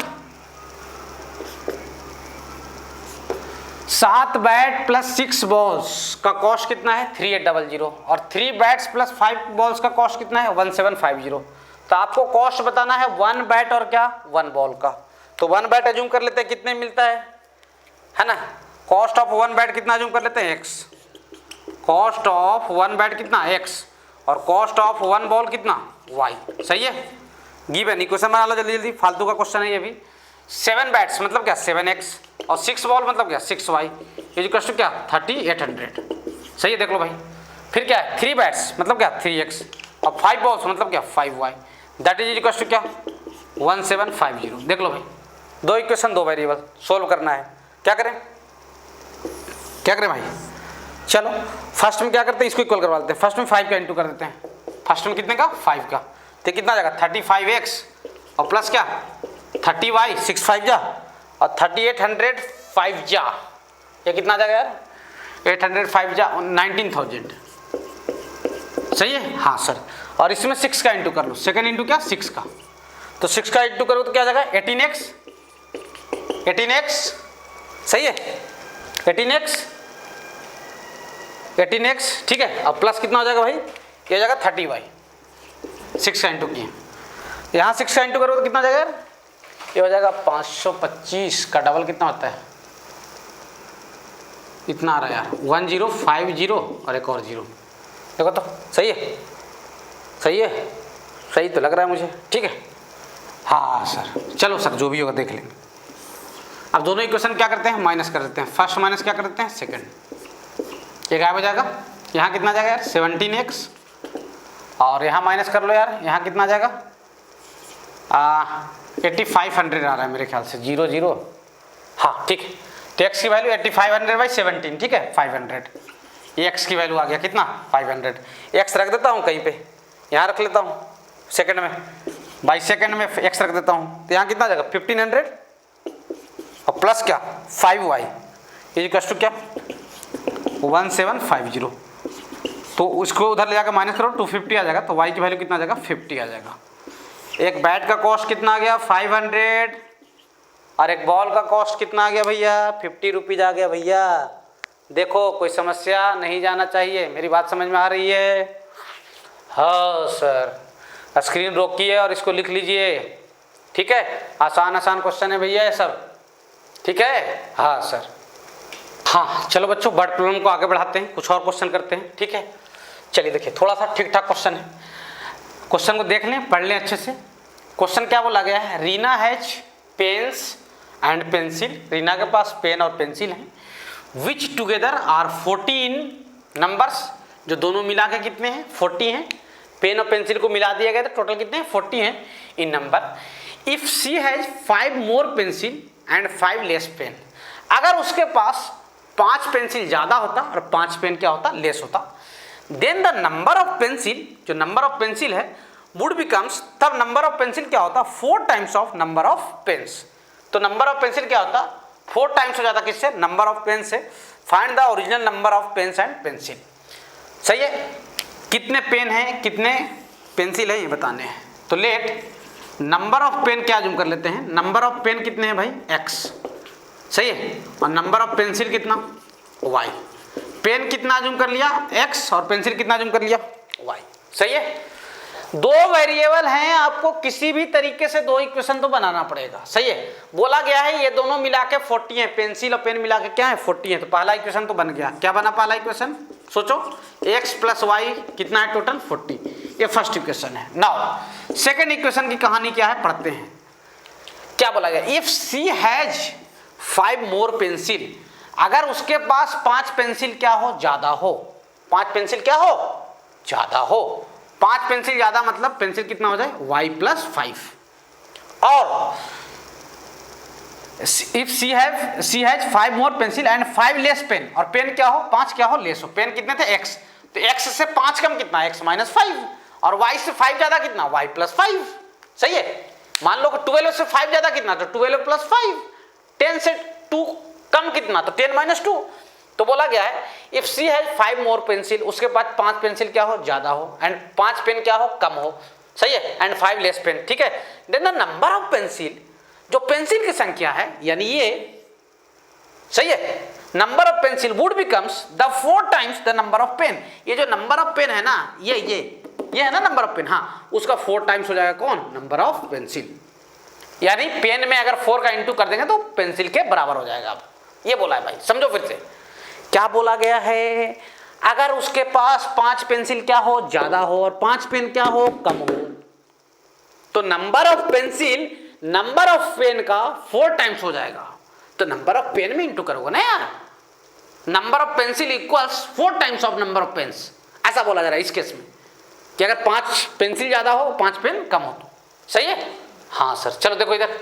Speaker 1: 7 बैट प्लस 6 बॉल्स का कॉस्ट कितना है? 3800। और 3 बैट्स प्लस 5 बॉल्स का कॉस्ट कितना है? 1750। तो आपको कॉस्ट बताना है 1 बैट और क्या? 1 बॉल का। तो 1 बैट एज्यूम कर लेते हैं कितने मिलता है ना। कॉस्ट ऑफ 1 बैट कितना एज्यूम कर लेते हैं? x। कॉस्ट ऑफ 1 बैट कितना? x। और कॉस्ट ऑफ 1 बॉल कितना? y। सही है, गिवन इक्वेशन बना लो जल्दी जल्दी, फालतू का क्वेश्चन है ये भी। 7 बैट्स मतलब क्या? 7x, और 6 बॉल मतलब क्या? 6y, इक्वल्स टू क्या? 3800। सही है, देख लो भाई। फिर क्या है? 3 बैट्स मतलब क्या? 3x, और 5 बॉल्स मतलब क्या? 5y, that is equals to क्या? 1750। देख लो भाई, 2 इक्वेशन 2 वेरिएबल सोल्व करना है। क्या करें? क्या करें भाई? चलो फर्स्ट में क्या करते हैं, इसको इक्वल करवा देते हैं। फर्स्ट में 5 का इंटू कर देते हैं। फर्स्ट में कितने का? 5 का। तो कितना आ जाएगा? 35x और प्लस क्या? 30y, 6 5 जा, और 3800 5 जा, ये कितना आ जाएगा यार? 805 जा 19000। सही है, हाँ सर। और इसमें 6 का इंटू कर लो, सेकंड इंटू क्या? 6 का। तो 6 का इंटू करो तो क्या आ जाएगा? 18x। सही है, 18x, ठीक है। अब प्लस कितना हो जाएगा भाई? ये हो जाएगा 30y, 6 का इंटू किए, यहाँ 6 का इंटू करो तो कितना हो जाएगा यार? ये हो जाएगा 525 का डबल कितना होता है? इतना आ रहा है यार, 1050 और एक और 0। देखो तो सही है, सही है, सही तो लग रहा है मुझे। ठीक है, हाँ सर। चलो सर, जो भी होगा देख लेंगे। अब दोनों इक्वेशन क्या करते हैं? माइनस कर देते हैं। फर्स्ट माइनस क्या कर देते हैं? सेकंड। ये गायब हो जाएगा। यहाँ कितना आ जाएगा यार? 17x, और यहाँ माइनस कर लो यार, यहाँ कितना आ जाएगा? 8500 आ रहा है मेरे ख्याल से, 0 0। हाँ ठीक है, तो x की वैल्यू 8500/17, ठीक है, 500। ये x की वैल्यू आ गया कितना? 500। x रख देता हूँ कहीं पे, यहाँ रख लेता हूँ सेकंड में, बाई सेकंड में x रख देता हूँ, तो यहाँ कितना आ जाएगा? 1500 और प्लस क्या? 5y इक्वल्स टू क्या? 1750। तो उसको उधर ले जाकर माइनस करो, 250 आ जाएगा, तो y की वैल्यू कितना आ जाएगा, 50 आ जाएगा। एक बैट का कॉस्ट कितना आ गया, 500, और एक बॉल का कॉस्ट कितना आ गया भैया, 50 रुपीज़ आ गया भैया। देखो कोई समस्या नहीं जाना चाहिए, मेरी बात समझ में आ रही है? हाँ सर, स्क्रीन रोकिए और इसको लिख लीजिए, ठीक है। आसान आसान क्वेश्चन है भैया ये सब, ठीक है। हाँ सर, हाँ चलो बच्चों वर्ड प्रॉब्लम को आगे बढ़ाते हैं, कुछ और क्वेश्चन करते हैं, ठीक है। चलिए देखिए, थोड़ा सा ठीक ठाक क्वेश्चन है, क्वेश्चन को देख लें, पढ़ लें अच्छे से। क्वेश्चन क्या बोला गया है, Reena has pens and pencil, Reena के पास पेन और पेंसिल हैं, विच टुगेदर आर 14 नंबर्स, जो दोनों मिला के कितने हैं, 40 हैं। पेन और पेंसिल को मिला दिया गया तो टोटल कितने हैं, 40 हैं in number. If C has 5 more pencil and 5 less pen, अगर उसके पास 5 पेंसिल ज़्यादा होता और 5 पेन क्या होता, लेस होता, then the number of pencil, जो नंबर ऑफ पेंसिल है, वुड बिकम्स, तब नंबर ऑफ पेंसिल क्या होता, 4 times of number of pens. तो नंबर ऑफ पेंसिल क्या होता, 4 टाइम्स हो जाता किससे, नंबर ऑफ पेन से। Find the original number of pens and pencil. सही है, कितने पेन हैं कितने पेंसिल है ये बताने हैं। तो लेट नंबर ऑफ पेन क्या जूम कर लेते हैं, नंबर ऑफ पेन कितने हैं भाई, x, सही है, और नंबर ऑफ पेंसिल कितना, y। पेन कितना जूम कर लिया, x, और पेंसिल कितना जूम कर लिया, y। सही है, दो वेरिएबल हैं, आपको किसी भी तरीके से दो इक्वेशन तो बनाना पड़ेगा। सही है, बोला गया है ये दोनों मिला के 40 है, पेंसिल और पेन मिला के क्या है, 40 है, तो पहला इक्वेशन तो बन गया। क्या बना पहला इक्वेशन, सोचो, x + y कितना है टोटल, 40, ये फर्स्ट इक्वेशन है। नाउ सेकेंड इक्वेशन की कहानी क्या है, पढ़ते हैं। क्या बोला गया, if C has 5 more pencil, अगर उसके पास 5 पेंसिल क्या हो, ज्यादा हो, 5 पेंसिल क्या हो, ज्यादा हो। 5 पेंसिल ज्यादा मतलब पेंसिल कितना हो जाए, y + 5, और if C has 5 more pencil and 5 less pen, और पेन क्या हो, 5 क्या हो, लेस हो। पेन कितने थे, x, तो x से 5 कम कितना, x - 5, और y से 5 ज्यादा कितना, y + 5। सही है, मान लो कि 12 से 5 ज्यादा कितना, तो 12 + 5। 10 से 2 कम कितना, तो 10 - 2। तो बोला गया है if C has 5 more pencil, उसके पास 5 पेंसिल क्या हो, ज्यादा हो, एंड 5 पेन क्या हो, कम हो। सही है, एंड 5 लेस पेन, ठीक है। Then the number of pencil, जो पेंसिल की संख्या है, यानी ये, सही है, number of pencil would becomes the 4 times the number of pen. ये जो नंबर ऑफ पेन है ना, ये है ना नंबर ऑफ पेन, हाँ, उसका 4 टाइम्स हो जाएगा कौन, नंबर ऑफ पेंसिल। यानी पेन में अगर 4 का इंटू कर देंगे तो पेंसिल के बराबर हो जाएगा। अब ये बोला है भाई, समझो फिर से क्या बोला गया है, अगर उसके पास 5 पेंसिल क्या हो, ज्यादा हो, और 5 पेन क्या हो, कम हो, तो number of pencil number of pen का 4 टाइम्स हो जाएगा। तो नंबर ऑफ पेन में इंटू करोगे ना यार, number of pencil equals 4 times of number of pens, ऐसा बोला जा रहा है इस केस में, कि अगर 5 पेंसिल ज्यादा हो, 5 पेन कम हो तो। सही है, हाँ सर। चलो देखो इधर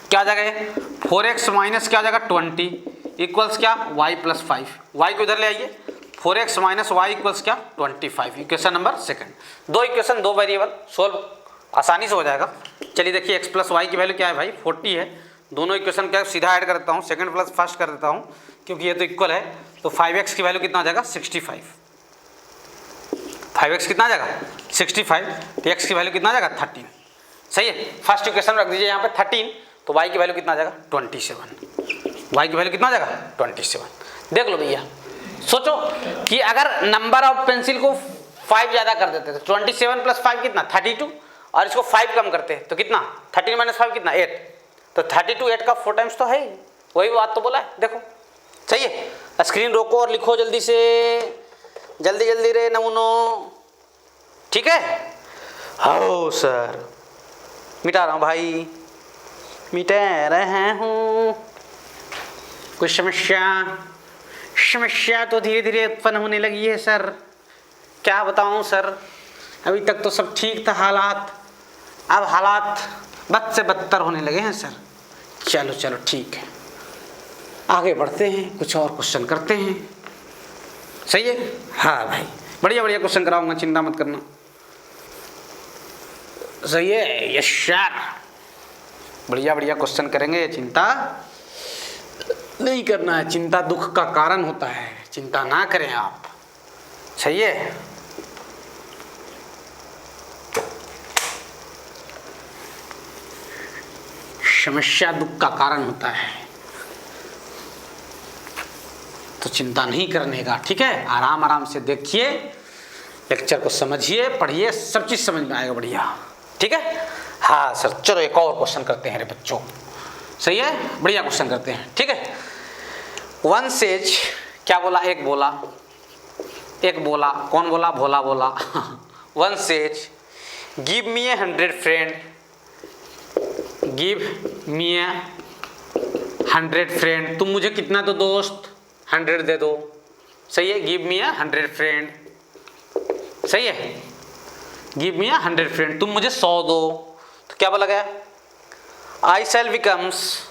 Speaker 1: क्या आ जाएगा, 4x माइनस क्या आ जाएगा, 20 इक्वल्स क्या, y + 5। y को इधर ले आइए, 4x - y इक्वल्स क्या, 25। Equation number second. दो इक्वेशन, दो वेरिएबल, सोल्व आसानी से हो जाएगा। चलिए देखिए, x + y की वैल्यू क्या है भाई, 40 है। दोनों इक्वेशन क्या सीधा ऐड कर देता हूँ, सेकंड प्लस फर्स्ट कर देता हूँ, क्योंकि ये तो इक्वल है। तो 5x की वैल्यू कितना आ जाएगा, 65। 5x कितना आ जाएगा, 65। तो x की वैल्यू कितना आ जाएगा, 13। सही है, फर्स्ट इक्वेशन रख दीजिए यहाँ पे 13, तो y की वैल्यू कितना आ जाएगा, 27। y की वैल्यू कितना आ जाएगा, 27। देख लो भैया, सोचो कि अगर नंबर ऑफ पेंसिल को 5 ज़्यादा कर देते तो 27 + 5 कितना, 32, और इसको 5 कम करते तो कितना, 13 - 5 कितना, 8। तो 32 8 का 4 टाइम्स तो है ही, वही बात तो बोला है। देखो सही है, स्क्रीन रोको और लिखो जल्दी से, जल्दी जल्दी रे नमूनो, ठीक है। हो सर, मिटा रहा हूँ भाई, मिटा रहे हूँ। कुछ समस्या तो धीरे धीरे उत्पन्न होने लगी है सर, क्या बताऊँ सर। अभी तक तो सब ठीक था हालात, अब हालात बद से बदतर होने लगे हैं सर। चलो चलो ठीक है, आगे बढ़ते हैं, कुछ और क्वेश्चन करते हैं। सही है, हाँ भाई, बढ़िया बढ़िया क्वेश्चन कराऊंगा, चिंता मत करना। सही है, यस सर, बढ़िया बढ़िया क्वेश्चन करेंगे, चिंता नहीं करना है। चिंता दुख का कारण होता है, चिंता ना करें आप। सही है। समस्या दुख का कारण होता है, तो चिंता नहीं करने का, ठीक है। आराम आराम से देखिए, लेक्चर को समझिए, पढ़िए, सब चीज समझ में आएगा बढ़िया, ठीक है। हाँ सर, चलो एक और क्वेश्चन करते हैं रे बच्चों, सही है, बढ़िया क्वेश्चन करते हैं, ठीक है। वन सेज, क्या बोला, एक बोला, कौन बोला, भोला बोला। One says give me 100 friend, give me 100 friend, तुम मुझे कितना दो दोस्त, 100 दे दो, सही है। गिव मी 100 फ्रेंड, सही है। गिव मी 100 फ्रेंड, तुम मुझे 100 दो, तो क्या बोला गया, आई शैल बिकम्स,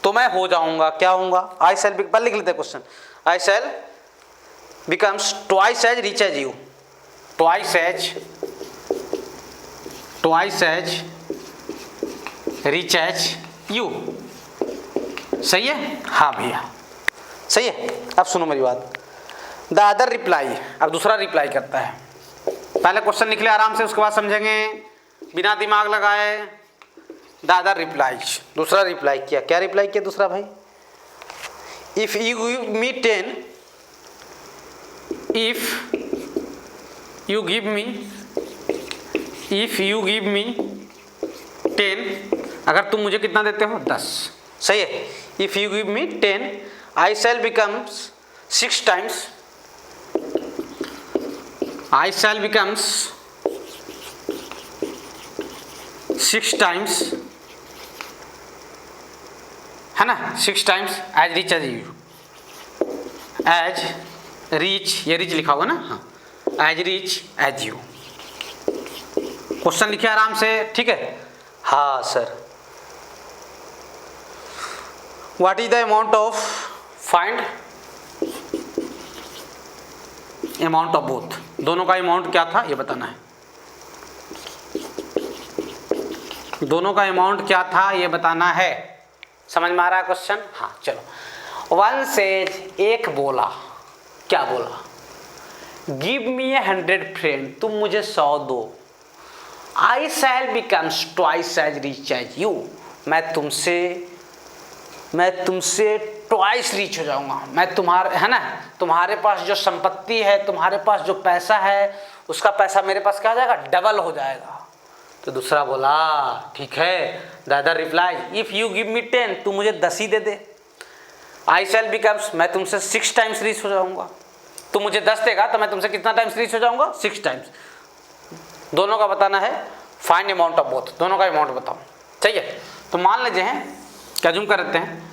Speaker 1: तो मैं हो जाऊंगा, क्या होऊंगा, आई शैल, पहले लिख लेते हैं question, I shall becomes twice as rich as you, twice as rich as you, सही है। हाँ भैया सही है। अब सुनो मेरी बात, द अदर रिप्लाई, अब दूसरा रिप्लाई करता है, पहले क्वेश्चन लिख ले आराम से, उसके बाद समझेंगे बिना दिमाग लगाए। द अदर रिप्लाईज, दूसरा रिप्लाई किया, क्या रिप्लाई किया दूसरा भाई, if you give me 10, if you give me 10, अगर तुम मुझे कितना देते हो, 10, सही है। If you give me 10, I shall becomes 6 times, I shall becomes 6 times, है ना, 6 times as rich as you, as rich, ये rich लिखा हुआ ना, हाँ, as rich as you। Question लिखे आराम से, ठीक है। हाँ sir, what is the amount of, find amount of both, दोनों का अमाउंट क्या था ये बताना है, दोनों का अमाउंट क्या था ये बताना है, समझ में आ रहा है क्वेश्चन। हाँ चलो, वन सेज, एक बोला, क्या बोला, गिव मी 100 फ्रेंड, तुम मुझे 100 दो, I shall becomes twice as rich as you, मैं तुमसे ट्वाइस रीच हो जाऊंगा, मैं तुम्हारे, है ना, तुम्हारे पास जो संपत्ति है, तुम्हारे पास जो पैसा है, उसका पैसा मेरे पास क्या हो जाएगा, डबल हो जाएगा। तो दूसरा बोला ठीक है, the other reply, if you give me 10, तू मुझे 10 ही दे दे, आई शैल बिकम्स, मैं तुमसे 6 टाइम्स रीच हो जाऊंगा, तू मुझे 10 देगा तो मैं तुमसे कितना टाइम्स रीच हो जाऊंगा, 6 टाइम्स। दोनों का बताना है, फाइंड अमाउंट ऑफ बोथ, दोनों का अमाउंट बताओ, चाहिए। तो मान लीजिए हैं, क्या जूम करते हैं,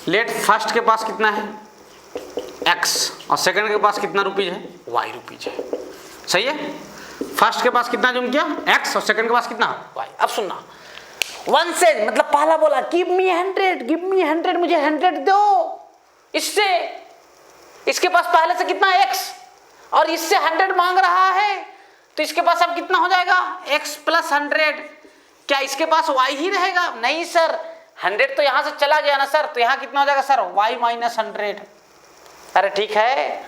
Speaker 1: लेट फर्स्ट के पास कितना है, x, और सेकंड के पास कितना रुपीज है, y रुपीज है, सही है। फर्स्ट के पास कितना जूम किया, x, और सेकंड के पास कितना, y। अब सुनना, वन से मतलब पहला बोला गिव मी 100, मुझे 100 दो, इससे, इसके पास पहले से कितना x, और इससे 100 मांग रहा है, तो इसके पास अब कितना हो जाएगा, x + 100, क्या इसके पास y ही रहेगा, नहीं सर, 100 तो यहां से चला गया ना सर, तो यहां कितना हो जाएगा सर, y - 100। अरे ठीक है,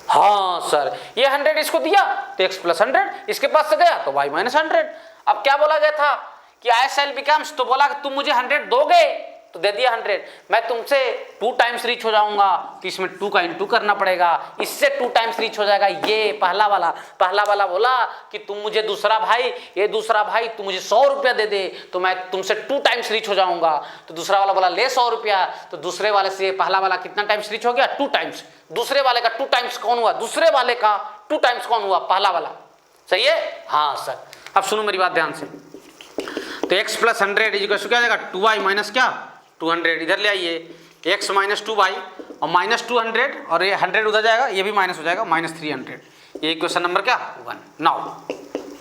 Speaker 1: हाँ सर, ये 100 इसको दिया तो x + 100, इसके पास से गया तो y - 100। अब क्या बोला गया था कि आई शैल बिकम्स, तो बोला कि तुम मुझे 100 दोगे, तो दे दिया 100, मैं तुमसे 2 टाइम्स रीच हो जाऊंगा, तो इसमें 2 का * करना पड़ेगा, इससे 2 टाइम्स रीच हो जाएगा। ये पहला वाला बोला कि तुम मुझे, दूसरा भाई, ये दूसरा भाई, तू मुझे 100 रुपया दे दे, तो मैं तुमसे 2 टाइम्स रीच हो जाऊंगा। तो दूसरा वाला बोला ले 100 रुपया, तो दूसरे वाले से पहला वाला कितना टाइम्स रीच हो गया, 2 टाइम्स। दूसरे वाले का 2 टाइम्स कौन हुआ, दूसरे वाले का 2 टाइम्स कौन हुआ, पहला वाला, सही है। हाँ सर, अब सुनो मेरी बात ध्यान से, तो x + 100 इक्वल क्या जाएगा, 2y माइनस क्या, 200, इधर ले आइए, x - 2y और -200, और ये 100 उधर जाएगा, ये भी माइनस हो जाएगा, -300। ये क्वेश्चन नंबर क्या, 1। नाउ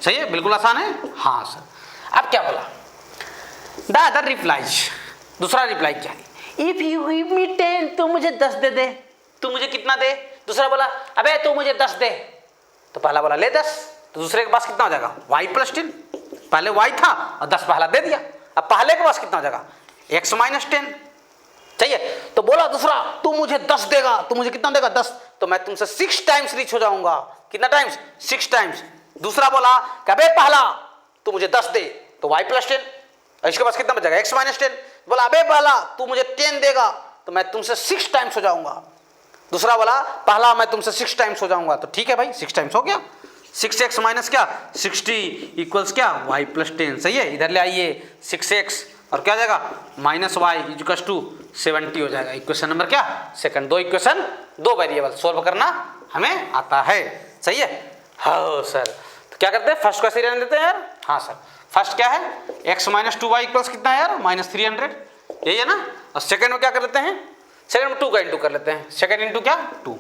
Speaker 1: सही है, बिल्कुल आसान है। हाँ सर, अब क्या बोला, द अदर रिप्लाईज, दूसरा रिप्लाई क्या है, इफ यू गिव मी 10, तू मुझे 10 दे दे, तू मुझे कितना दे, दूसरा बोला अबे तू मुझे 10 दे, तो पहला बोला ले 10, तो दूसरे के पास कितना हो जाएगा, y + 10, पहले y था और 10 पहला दे दिया, अब पहले के पास कितना हो जाएगा, x माइनस 10, चाहिए। तो बोला दूसरा तू मुझे 10 देगा, तू मुझे कितना देगा 10, तो मैं तुमसे 6 टाइम्स रिच हो जाऊंगा। कितना टाइम्स? 6 टाइम्स। दूसरा बोला कि अबे पहला तू मुझे 10 दे, तो y प्लस 10, इसके पास कितना बचेगा x माइनस 10। बोला अबे पहला तू मुझे 10 देगा, तो मैं तुमसे 6 टाइम्स हो जाऊंगा। दूसरा बोला पहला मैं तुमसे 6 टाइम्स हो जाऊंगा, तो ठीक है भाई 6 टाइम्स हो गया। 6x माइनस क्या 60 इक्वल्स क्या y प्लस 10, सही है। इधर ले आइए 6x और क्या हो जाएगा माइनस वाई इक्वल्स टू 70 हो जाएगा। इक्वेशन नंबर क्या सेकंड। दो इक्वेशन, दो वेरिएबल सोल्व करना हमें आता है, सही है। हाँ सर, तो क्या करते हैं फर्स्ट का सीरियल देते हैं यार। हाँ सर, फर्स्ट क्या है x माइनस 2y इक्वल्स कितना है यार माइनस 300, यही है ना। और सेकंड में क्या कर लेते हैं, सेकंड में 2 का इंटू कर लेते हैं। सेकंड इंटू क्या 2,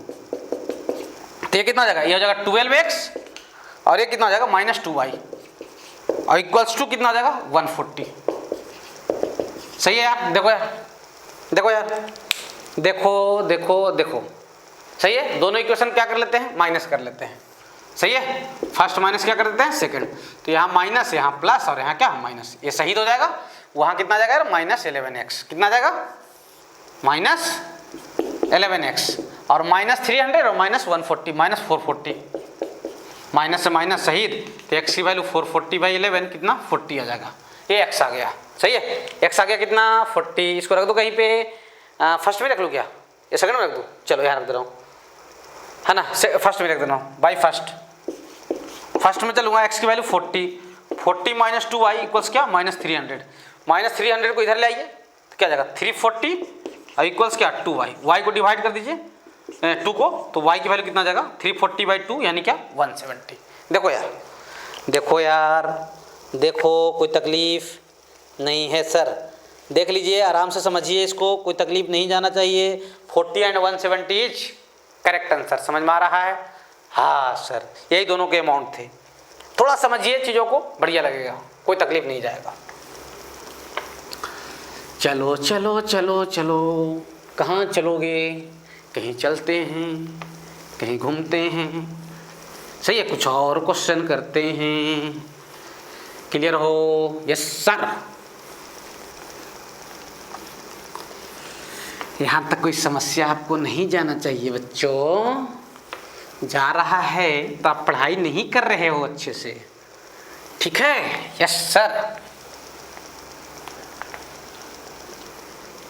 Speaker 1: तो ये कितना हो जाएगा, ये हो जाएगा 12x और ये कितना हो जाएगा माइनस 2y और इक्वल्स टू कितना हो जाएगा 140, सही है यार। देखो यार, देखो यार, देखो देखो देखो, सही है। दोनों इक्वेशन क्या कर लेते हैं माइनस कर लेते हैं, सही है। फर्स्ट माइनस क्या कर देते हैं सेकंड, तो यहाँ माइनस यहाँ प्लस और यहाँ क्या माइनस, ये सही हो जाएगा। वहाँ कितना जाएगा यार माइनस 11x, कितना जाएगा माइनस 11x और माइनस 300 और माइनस 140 माइनस 440, माइनस से माइनस सही, तो x की वैल्यू 440/11 कितना 40 आ जाएगा। ये x आ गया, सही है। x आ गया कितना 40, इसको रख दो कहीं पे, फर्स्ट में रख लूँ क्या, ये सेकंड में रख दूँ, चलो यहाँ रख दे रहा हूँ, है ना। फर्स्ट में रख दे रहा हूँ बाई फर्स्ट में चलूँगा। x की वैल्यू 40 माइनस 2y इक्वल्स क्या माइनस 300, माइनस 300 को इधर ले आइए तो क्या जाएगा 340 और इक्वल्स क्या 2y, y को डिवाइड कर दीजिए 2 को, तो y की वैल्यू कितना जाएगा 340/2 यानी क्या 170। देखो यार, देखो यार, देखो कोई तकलीफ नहीं है सर, देख लीजिए आराम से समझिए इसको, कोई तकलीफ नहीं जाना चाहिए। 40 एंड 170 इज करेक्ट आंसर, समझ में आ रहा है। हाँ सर, यही दोनों के अमाउंट थे। थोड़ा समझिए चीज़ों को, बढ़िया लगेगा, कोई तकलीफ नहीं जाएगा। चलो चलो चलो चलो, कहाँ चलोगे, कहीं चलते हैं, कहीं घूमते हैं, सही है। कुछ और क्वेश्चन करते हैं, क्लियर हो। यस सर, यहाँ तक कोई समस्या आपको नहीं जाना चाहिए बच्चों। जा रहा है तो आप पढ़ाई नहीं कर रहे हो अच्छे से, ठीक है। यस सर,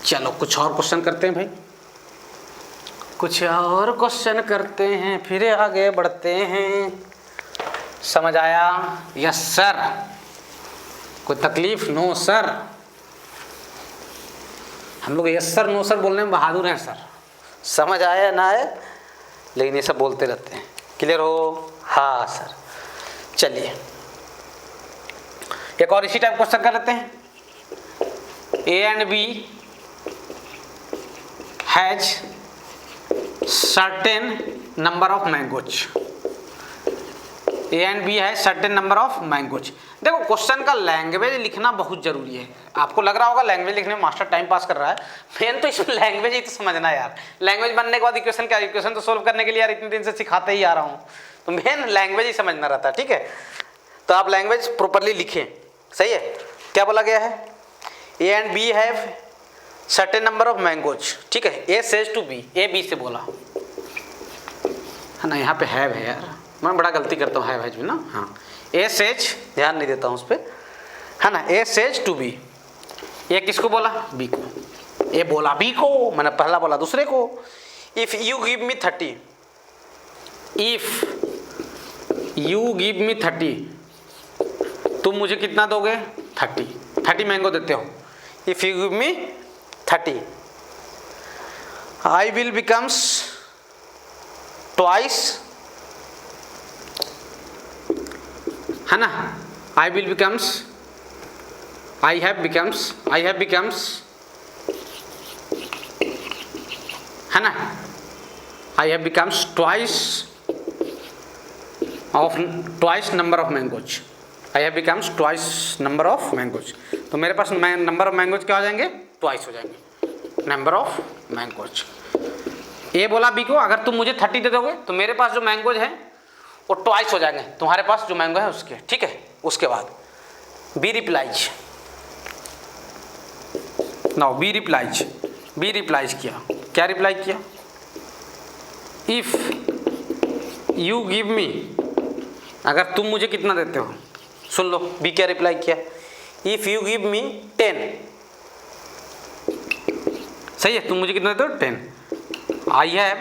Speaker 1: चलो कुछ और क्वेश्चन करते हैं भाई, कुछ और क्वेश्चन करते हैं, फिर आगे बढ़ते हैं। समझ आया? यस सर, कोई तकलीफ? No sir. हम लोग यस सर नो सर बोलने में बहादुर हैं सर, समझ आया ना है, लेकिन ये सब बोलते रहते हैं। क्लियर हो? हाँ सर। चलिए एक और इसी टाइप क्वेश्चन कर लेते हैं। A and B has certain number of mangoes, A and B है सर्टेन नंबर ऑफ मैंगोज। देखो क्वेश्चन का लैंग्वेज लिखना बहुत जरूरी है। आपको लग रहा होगा लैंग्वेज लिखने में मास्टर टाइम पास कर रहा है, मेन तो इसमें लैंग्वेज ही तो समझना है यार। लैंग्वेज बनने के बाद इक्वेशन क्या, इक्वेशन तो सोल्व करने के लिए यार इतने दिन से सिखाते ही आ रहा हूँ, तो मेन लैंग्वेज ही समझना रहता है, ठीक है। तो आप लैंग्वेज प्रॉपरली लिखें, सही है। क्या बोला गया है, A and B have certain number of mangoes, ठीक है। A says to B, A B से बोला है ना, यहाँ पे हैव है यार, मैं बड़ा गलती करता हूँ, हैव ना। हाँ, ए सेज, ध्यान नहीं देता हूँ उस पर, है ना। ए सेज टू बी, ये किसको बोला, बी को। ए बोला बी को, मैंने पहला बोला दूसरे को। If you give me 30, if you give मी 30, तुम मुझे कितना दोगे 30 मैंगो देते हो। If you give me 30, I will becomes twice, है ना। I will becomes, I have becomes, है ना। I have becomes twice number of mangoes, I have becomes twice number of mangoes. तो मेरे पास नंबर ऑफ मैंगोज क्या हो जाएंगे, twice हो जाएंगे नंबर ऑफ मैंगोज। ए बोला बी को, अगर तुम मुझे 30 दे दोगे तो मेरे पास जो मैंगोज हैं वो ट्वाइस हो जाएंगे तुम्हारे पास जो मैंगो है उसके, ठीक है। उसके बाद B replies, now B replies किया, क्या रिप्लाई किया, इफ यू गिव मी, अगर तुम मुझे कितना देते हो, सुन लो बी क्या रिप्लाई किया, इफ यू गिव मी 10, सही है, तुम मुझे कितना देते हो 10, आई हैव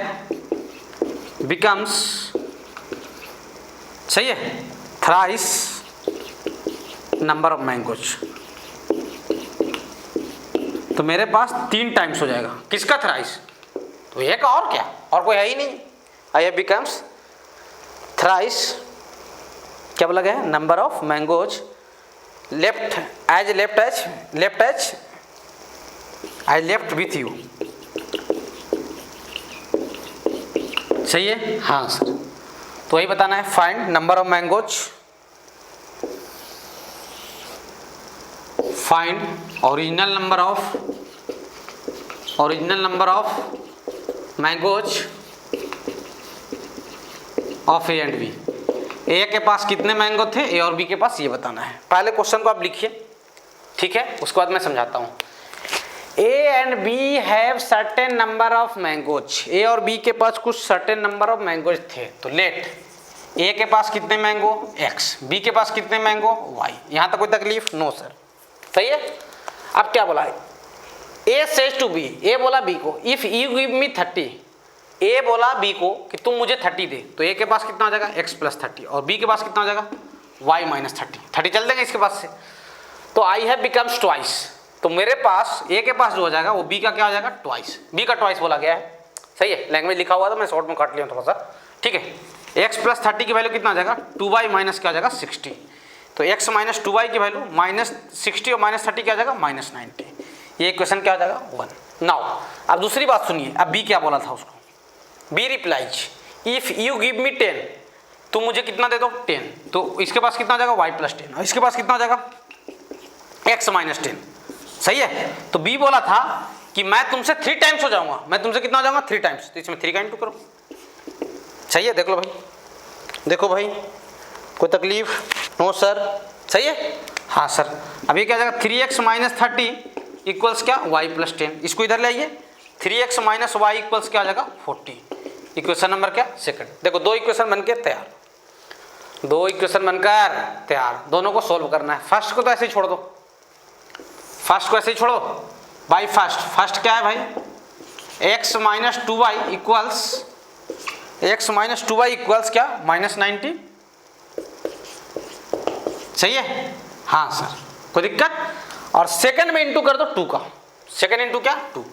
Speaker 1: बिकम्स, सही है, थ्राइस नंबर ऑफ मैंगोज, तो मेरे पास 3 टाइम्स हो जाएगा, किसका थ्राइस, तो ये का और क्या, और कोई है ही नहीं, आई हैव बिकम्स थ्राइस, क्या बोला गया, number of mangoes left I left with you, सही है, हाँ सर, तो वही बताना है, find number of mangoes, find original number of mangoes of A and B, A के पास कितने मैंगो थे, ए और बी के पास, ये बताना है। पहले क्वेश्चन को आप लिखिए, ठीक है, उसके बाद मैं समझाता हूँ। A and B have certain number of mangoes, A और बी के पास कुछ सर्टेन नंबर ऑफ मैंगोज थे, तो लेट ए के पास कितने मैंगो एक्स, बी के पास कितने मैंगो वाई, यहाँ तक कोई तकलीफ, नो सर, सही है। अब क्या बोला, ए सेज टू बी, ए बोला बी को, इफ यू गिव मी 30, ए बोला बी को कि तुम मुझे 30 दे, तो ए के पास कितना हो जाएगा x प्लस 30, और बी के पास कितना हो जाएगा y माइनस 30 चल देंगे इसके पास से, तो आई हैव बिकम्स ट्वाइस, तो मेरे पास ए के पास जो हो जाएगा वो बी का क्या हो जाएगा ट्वाइस, बी का ट्वाइस बोला गया है, सही है, लैंग्वेज लिखा हुआ था मैं शॉर्ट में काट लिया थोड़ा सा, ठीक है। x प्लस 30 की वैल्यू कितना हो जाएगा 2y माइनस क्या हो जाएगा 60, तो x माइनस 2y की वैल्यू माइनस 60 और माइनस 30 क्या हो जाएगा माइनस 90, ये इक्वेशन क्या हो जाएगा 1। नाउ अब दूसरी बात सुनिए, अब बी क्या बोला था उसको, B replies if you give me 10, तुम मुझे कितना दे दो 10, तो इसके पास कितना हो जाएगा y प्लस 10, और इसके पास कितना हो जाएगा x माइनस 10, सही है। तो बी बोला था कि मैं तुमसे 3 टाइम्स हो जाऊंगा, मैं तुमसे कितना हो जाऊंगा 3 टाइम्स, तो इसमें 3 का इंटू करो, सही है, देख लो भाई, देखो भाई कोई तकलीफ, नो सर, सही है, हाँ सर। अब ये क्या जाएगा 3x माइनस 30 इक्वल्स क्या y प्लस 10, इसको इधर ले आइए, 3x माइनस वाई इक्वल्स क्या आ जाएगा 40, इक्वेशन नंबर क्या सेकंड। देखो 2 इक्वेशन बनके तैयार, 2 इक्वेशन बनकर तैयार, दोनों को सोल्व करना है। फर्स्ट को तो ऐसे ही छोड़ दो, फर्स्ट को ऐसे ही छोड़ो बाई फर्स्ट क्या है भाई x माइनस 2y इक्वल्स क्या माइनस 90, सही है, हाँ सर, कोई दिक्कत। और सेकंड में इंटू कर दो 2 का, सेकंड इंटू क्या 2,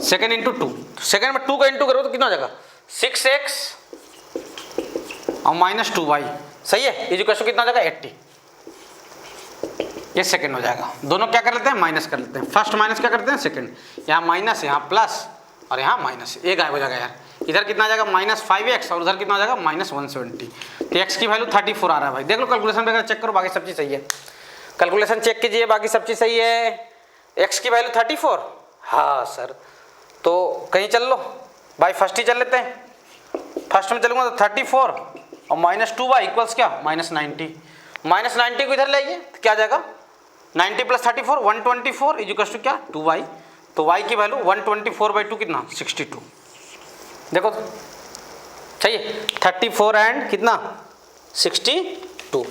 Speaker 1: सेकंड इंटू 2, सेकंड में 2 का इंटू करो तो कितना हो जाएगा 6x और माइनस 2y, सही है, इक्वेशन कितना हो जाएगा 80, ये सेकंड हो जाएगा। दोनों क्या कर लेते हैं माइनस कर लेते हैं, फर्स्ट माइनस क्या करते हैं सेकंड, यहाँ माइनस यहाँ प्लस और यहाँ माइनस, ये गायब हो जाएगा यार, इधर कितना आ जाएगा माइनस 5x और उधर कितना हो जाएगा माइनस 170, तो x की वैल्यू 34 आ रहा है भाई, देख लो कैलकुलेशन वगैरह चेक करो, बाकी सब चीज़ सही है, कैलकुलेशन चेक कीजिए, बाकी सब चीज़ सही है। x की वैल्यू 34, हाँ सर, तो कहीं चल लो भाई, फर्स्ट ही चल लेते हैं, फर्स्ट में चलूंगा तो 34 और माइनस 2y इक्वल्स क्या माइनस 90, माइनस 90 को इधर ले आइए तो क्या आ जाएगा 90 प्लस 34 124 इक्वल्स टू क्या 2y, तो y की वैल्यू 124/2 कितना 62, देखो तो सही है, 34 एंड कितना 62,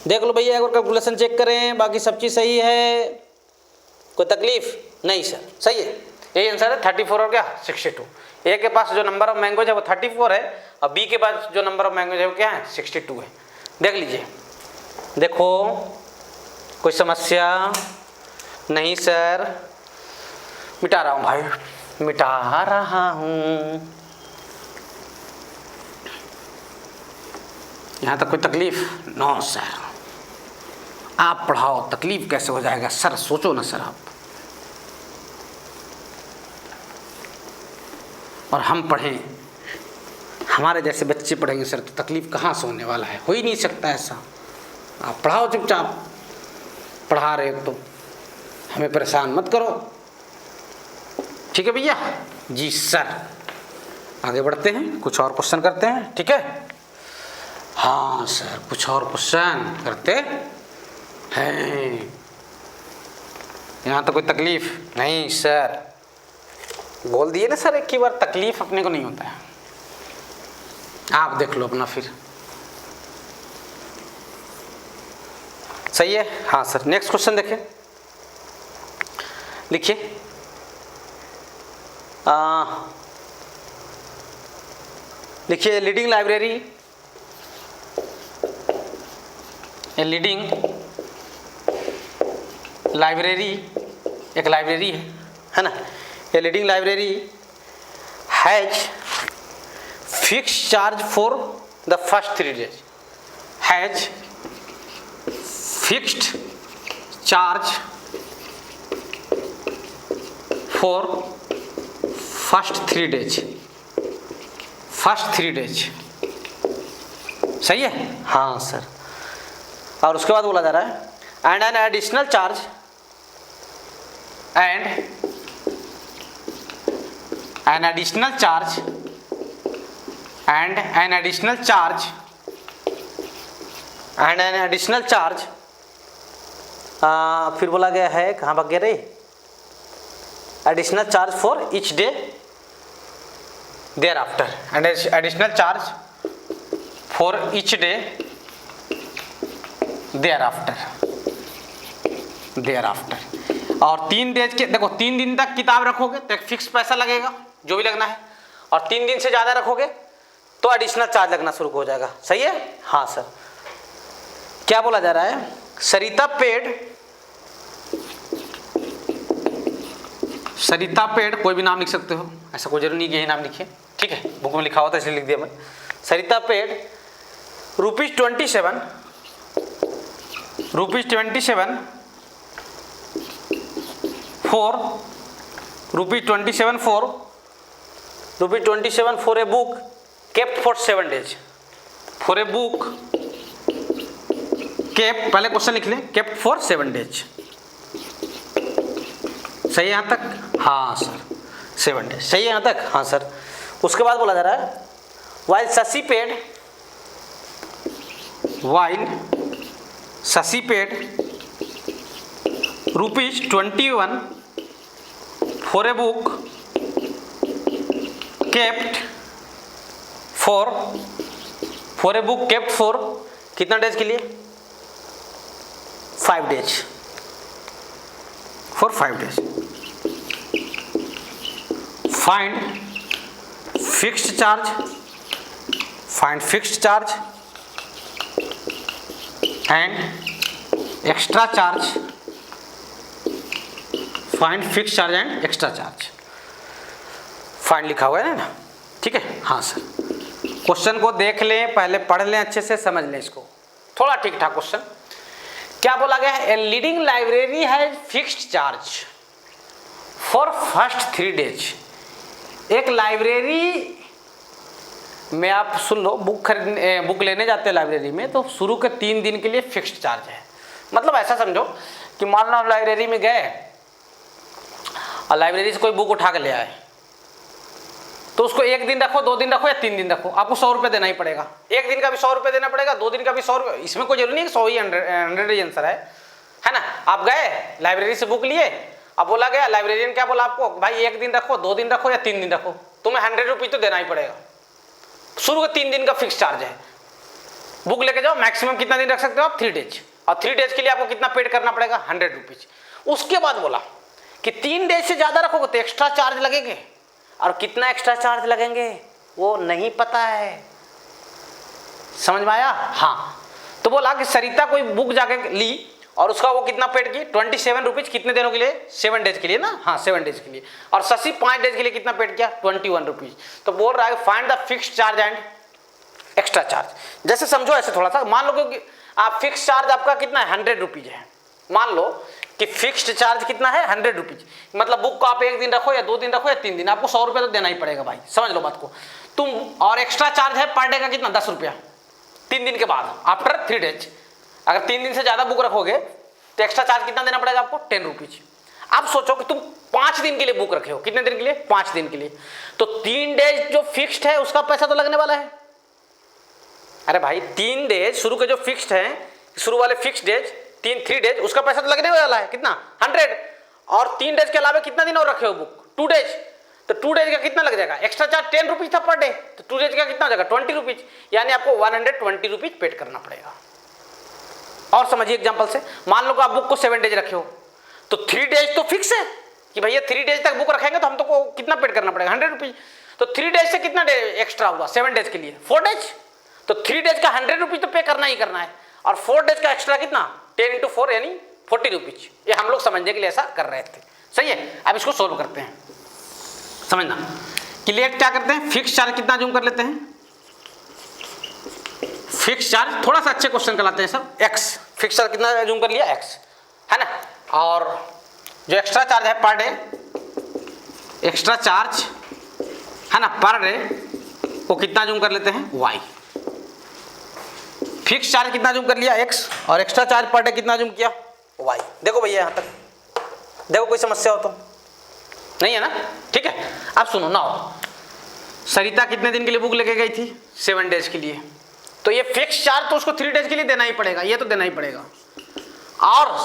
Speaker 1: देख लो भैया, अगर कैलकुलेशन चेक करें बाकी सब चीज़ सही है, कोई तकलीफ नहीं सर, सही है, यही आंसर है 34 और क्या 62। ए के पास जो नंबर ऑफ मैंगोज है वो 34 है और बी के पास जो नंबर ऑफ मैंगोज है वो क्या है 62 है, देख लीजिए। देखो कोई समस्या नहीं सर, मिटा रहा हूँ भाई, मिटा रहा हूँ, यहाँ तक कोई तकलीफ नो सर, आप पढ़ाओ तकलीफ कैसे हो जाएगा सर, सोचो ना सर आप, और हम पढ़ें, हमारे जैसे बच्चे पढ़ेंगे सर तो तकलीफ कहाँ से होने वाला है, हो ही नहीं सकता ऐसा, आप पढ़ाओ चुपचाप, पढ़ा रहे हो तो हमें परेशान मत करो, ठीक है भैया जी सर। आगे बढ़ते हैं, कुछ और क्वेश्चन करते हैं, ठीक है, हाँ सर कुछ और क्वेश्चन करते हैं, यहाँ तो कोई तकलीफ नहीं सर, बोल दिए ना सर एक ही बार, तकलीफ अपने को नहीं होता है। आप देख लो अपना फिर, सही है। हाँ सर, नेक्स्ट क्वेश्चन देखें, लिखिए। लिखिए लीडिंग लाइब्रेरी, लीडिंग लाइब्रेरी एक लाइब्रेरी है ना। ये leading library has fix charge for the first 3 days, has fixed charge for first 3 days, first 3 days, सही है। हाँ सर, और उसके बाद बोला जा रहा है and an additional charge, and an additional charge, and an additional charge, and an additional charge, फिर बोला गया है, कहाँ भाग गया रे, additional charge for each day thereafter, and additional charge for each day thereafter, thereafter. और 3 days के, देखो 3 दिन तक किताब रखोगे तो एक फिक्स पैसा लगेगा जो भी लगना है, और 3 दिन से ज़्यादा रखोगे तो एडिशनल चार्ज लगना शुरू हो जाएगा, सही है। हाँ सर, क्या बोला जा रहा है, सरिता पेड, कोई भी नाम लिख सकते हो, ऐसा कोई जरूरी नहीं कि यही नाम लिखिए, ठीक है, बुक में लिखा होता है इसलिए लिख दिया मैं। सरिता paid ₹27 for a book kept for 7 days, for a book kept, पहले क्वेश्चन लिख लें, kept for 7 days, सही है यहाँ तक। हाँ सर, 7 days, सही है यहाँ तक। हाँ सर, उसके बाद बोला जा रहा है while Shashi paid ₹21 for a book kept for कितना डेज के लिए, 5 days, for 5 days। find fixed charge and extra charge, find fixed charge and extra charge, find लिखा हुआ है ना, ठीक है। हाँ सर, क्वेश्चन को देख लें, पहले पढ़ लें, अच्छे से समझ लें इसको, थोड़ा ठीक ठाक क्वेश्चन। क्या बोला गया है, a leading library has fixed charge for first 3 days। एक लाइब्रेरी में आप सुन लो, बुक लेने जाते हैं लाइब्रेरी में, तो शुरू के 3 दिन के लिए फिक्स्ड चार्ज है। मतलब ऐसा समझो कि मान लो लाइब्रेरी में गए और लाइब्रेरी से कोई बुक उठा के ले आए, तो उसको 1 दिन रखो, 2 दिन रखो या 3 दिन रखो, आपको 100 रुपये देना ही पड़ेगा। 1 दिन का भी 100 रुपये देना पड़ेगा, 2 दिन का भी 100 रुपये, इसमें कोई जरूरी नहीं है 100 ही 100 ही आंसर है ना। आप गए लाइब्रेरी से बुक लिए, अब बोला गया, लाइब्रेरियन क्या बोला आपको, भाई 1 दिन रखो, 2 दिन रखो या 3 दिन रखो, तुम्हें 100 रुपये तो देना ही पड़ेगा। शुरू के 3 दिन का फिक्स चार्ज है। बुक लेके जाओ, मैक्सिमम कितना दिन रख सकते हो आप, 3 days, और 3 days के लिए आपको कितना पेड करना पड़ेगा, 100 रुपीज। उसके बाद बोला कि 3 days से ज्यादा रखोगे तो एक्स्ट्रा चार्ज लगेंगे, और कितना एक्स्ट्रा चार्ज लगेंगे वो नहीं पता है, समझ में आया। हाँ, तो बोला कि सरिता कोई बुक जाके ली और उसका वो कितना पेड की, 27 रुपीज, कितने दिनों के लिए, 7 days के लिए ना। हाँ, 7 days के लिए। और शशि 5 days के लिए कितना पेड किया, 21 रुपीज। तो बोल रहा है find the fixed charge and extra charge. जैसे समझो ऐसे थोड़ा सा, मान लो कि आप फिक्स चार्ज आपका कितना है, 100 रुपीज है। मान लो कि फिक्स्ड चार्ज कितना है, 100 रुपीज। मतलब बुक को आप 1 दिन रखो या 2 दिन रखो या 3 दिन, आपको 100 रुपये तो देना ही पड़ेगा भाई, समझ लो बात को तुम। और एक्स्ट्रा चार्ज है पर डे का कितना, 10 रुपया 3 दिन के बाद, आफ्टर 3 days। अगर 3 दिन से ज्यादा बुक रखोगे तो एक्स्ट्रा चार्ज कितना देना पड़ेगा आपको, 10 रुपीज। अब सोचो कि तुम 5 दिन के लिए बुक रखे हो, कितने दिन के लिए, 5 दिन के लिए, तो 3 days जो फिक्स्ड है उसका पैसा तो लगने वाला है। अरे भाई 3 days शुरू के जो फिक्स्ड है, शुरू वाले फिक्स्ड डेज 3 days, उसका पैसा तो लगने वाला है कितना, 100। और 3 डेज के अलावा कितना दिन और रखे हो बुक, 2 डेज, तो 2 डेज का कितना लग जाएगा, एक्स्ट्रा चार्ज 10 रुपीज था पर डे, तो 2 डेज का कितना हो जाएगा 20 रुपीज, यानी आपको 120 रुपीज पेड करना पड़ेगा। और समझिए एग्जांपल से, मान लो कि आप बुक को 7 डेज रखे हो, तो 3 डेज तो फिक्स है कि भैया 3 डेज तक बुक रखेंगे तो हम तो को कितना पेड करना पड़ेगा 100 रुपीज, तो 3 डेज से कितना एक्स्ट्रा हुआ 7 डेज के लिए 4 डेज, तो 3 डेज का 100 रुपीज तो पे करना ही करना है, और 4 डेज का एक्स्ट्रा कितना 10 × 4 यानी 40 रुपीज। ये हम लोग समझने के लिए ऐसा कर रहे थे, सही है। अब इसको सोल्व करते हैं, समझना क्लियर। क्या करते हैं, फिक्स चार्ज कितना जूम कर लेते हैं, फिक्स चार्ज थोड़ा सा अच्छे क्वेश्चन कराते हैं सब, एक्स फिक्स चार्ज कितना जूम कर लिया एक्स, है ना, और जो एक्स्ट्रा चार्ज है पर डे, एक्स्ट्रा चार्ज है ना पर डे, वो कितना जूम कर लेते हैं वाई। फिक्स चार्ज कितना जूम कर लिया एक्स, और एक्स्ट्रा चार्ज पर डे कितना जूम किया वाई। देखो भैया यहाँ तक, देखो कोई समस्या हो तो नहीं है ना, ठीक है। अब सुनो ना, सरिता कितने दिन के लिए बुक लेके गई थी 7 डेज के लिए, तो ये फिक्स चार्ज तो उसको 3 डेज के लिए देना ही पड़ेगा, ये तो देना ही पड़ेगा, और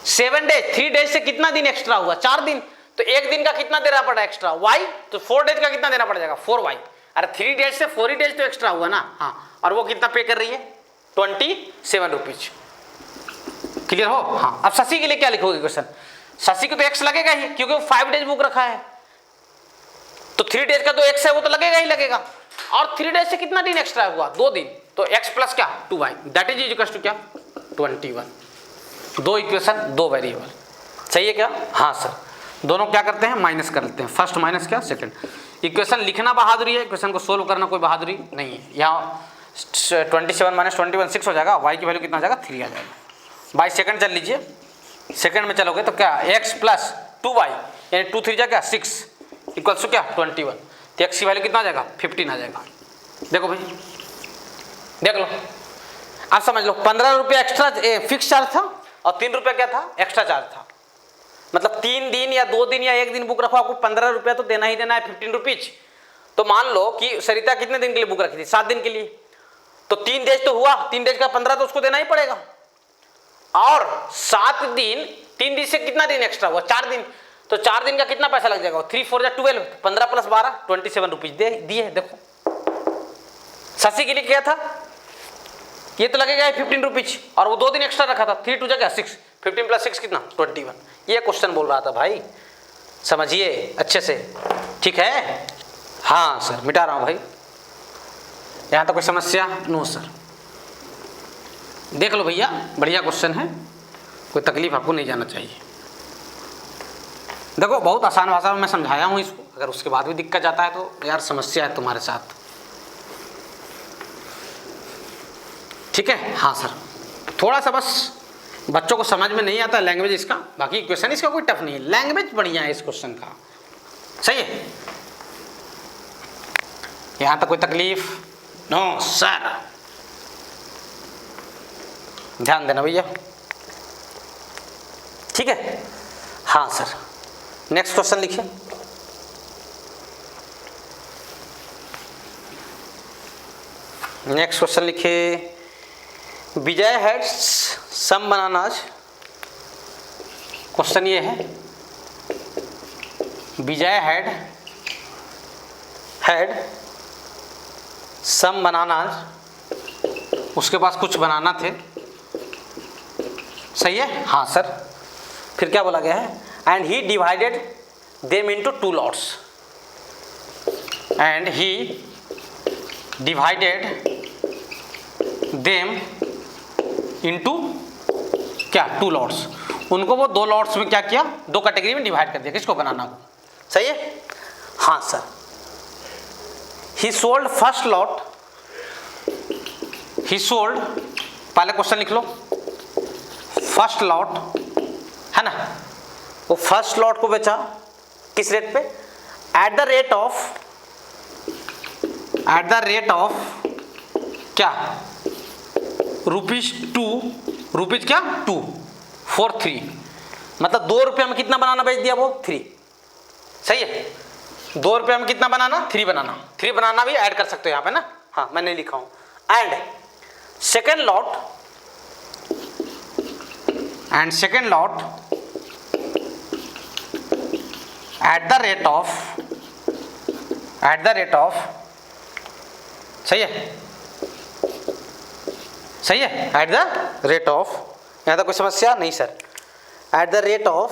Speaker 1: 7 डेज 3 डेज से कितना दिन एक्स्ट्रा हुआ 4 दिन, तो 1 दिन का कितना देना पड़ा एक्स्ट्रा वाई, तो 4 डेज का कितना देना पड़ जाएगा 4y। अरे 3 डेज से 4 डेज तो एक्स्ट्रा हुआ ना, हाँ, और वो कितना पे कर रही है 27 रुपीज। क्लियर हो, हाँ। अब शशि के लिए क्या लिखोगे क्वेश्चन, शशि को तो एक्स लगेगा ही क्योंकि वो 5 डेज बुक रखा है, तो 3 डेज का तो एक्स है वो तो लगेगा ही लगेगा, और 3 डेज से कितना दिन एक्स्ट्रा हुआ 2 दिन, तो x प्लस क्या 2y, that is equal to क्या 21। 2 इक्वेशन 2 वेरिएबल, सही है क्या, हाँ सर। दोनों क्या करते हैं माइनस कर लेते हैं, फर्स्ट माइनस क्या सेकंड। इक्वेशन लिखना बहादुरी है, इक्वेशन को सोल्व करना कोई बहादुरी नहीं है। यहाँ 27 माइनस 21 6 हो जाएगा, y की वैल्यू कितना आ जाएगा 3 आ जाएगा। बाई सेकंड चल लीजिए, सेकंड में चलोगे तो क्या x प्लस 2y यानी 2 3 जा क्या 6 इक्वल्स टू क्या 21, तो x की वैल्यू कितना आ जाएगा 15 आ जाएगा। देखो भाई देख लो, आप समझ लो 15 रुपये एक्स्ट्रा फिक्स चार्ज था और 3 रुपये क्या था एक्स्ट्रा चार्ज था, मतलब 3 दिन या 2 दिन या 1 दिन बुक रखो आपको 15 रुपया तो देना ही देना है 15 रुपीज। तो मान लो कि सरिता कितने दिन के लिए बुक रखी थी 7 दिन के लिए, तो 3 डेज तो हुआ, 3 डेज का 15 तो उसको देना ही पड़ेगा, और 7 दिन 3 दिन से कितना दिन एक्स्ट्रा हुआ 4 दिन, तो 4 दिन का कितना पैसा लग जाएगा 3 4 जा 12, 15 प्लस 12 27 रुपीज दे दिए। देखो शशि के लिए क्या था, ये तो लगेगा 15 रुपीज, और वो 2 दिन एक्स्ट्रा रखा था 3 2 जा क्या 6, 15 प्लस 6 कितना 21। ये क्वेश्चन बोल रहा था भाई, समझिए अच्छे से, ठीक है। हाँ सर मिटा रहा हूँ भाई, यहाँ तो कोई समस्या नो सर। देख लो भैया बढ़िया क्वेश्चन है, कोई तकलीफ आपको नहीं जाना चाहिए। देखो बहुत आसान भाषा में मैं समझाया हूँ इसको, अगर उसके बाद भी दिक्कत जाता है तो यार समस्या है तुम्हारे साथ, ठीक है। हाँ सर, थोड़ा सा बस बच्चों को समझ में नहीं आता लैंग्वेज इसका, बाकी क्वेश्चन इसका कोई टफ नहीं है, लैंग्वेज बढ़िया है इस क्वेश्चन का, सही है। यहाँ तक कोई तकलीफ नो सर, ध्यान देना भैया, ठीक है। हाँ सर नेक्स्ट क्वेश्चन लिखिए। नेक्स्ट क्वेश्चन लिखिए, विजय हैड सम बनानाज। क्वेश्चन ये है, विजय हैड सम बनानाज, उसके पास कुछ बनाना थे, सही है। हाँ सर, फिर क्या बोला गया है, and he divided them into 2 lots, and he divided them into क्या 2 लॉट्स, उनको वो 2 लॉट्स में क्या किया 2 कैटेगरी में डिवाइड कर दिया, किसको बनाना को, सही है। हाँ सर, ही सोल्ड फर्स्ट लॉट, ही सोल्ड, पहले क्वेश्चन लिख लो, फर्स्ट लॉट है ना, वो फर्स्ट लॉट को बेचा किस रेट पे, एट द रेट ऑफ क्या ₹2, रुपीज क्या 243, मतलब 2 रुपये में कितना बनाना बेच दिया वो 3, सही है। 2 रुपये में कितना बनाना 3 बनाना, 3 बनाना भी ऐड कर सकते हो यहाँ पे ना, हाँ मैंने लिखा हूँ। And second lot at the rate of सही है, सही है, एट द रेट ऑफ, यहाँ तक कोई समस्या नहीं sir, at the rate of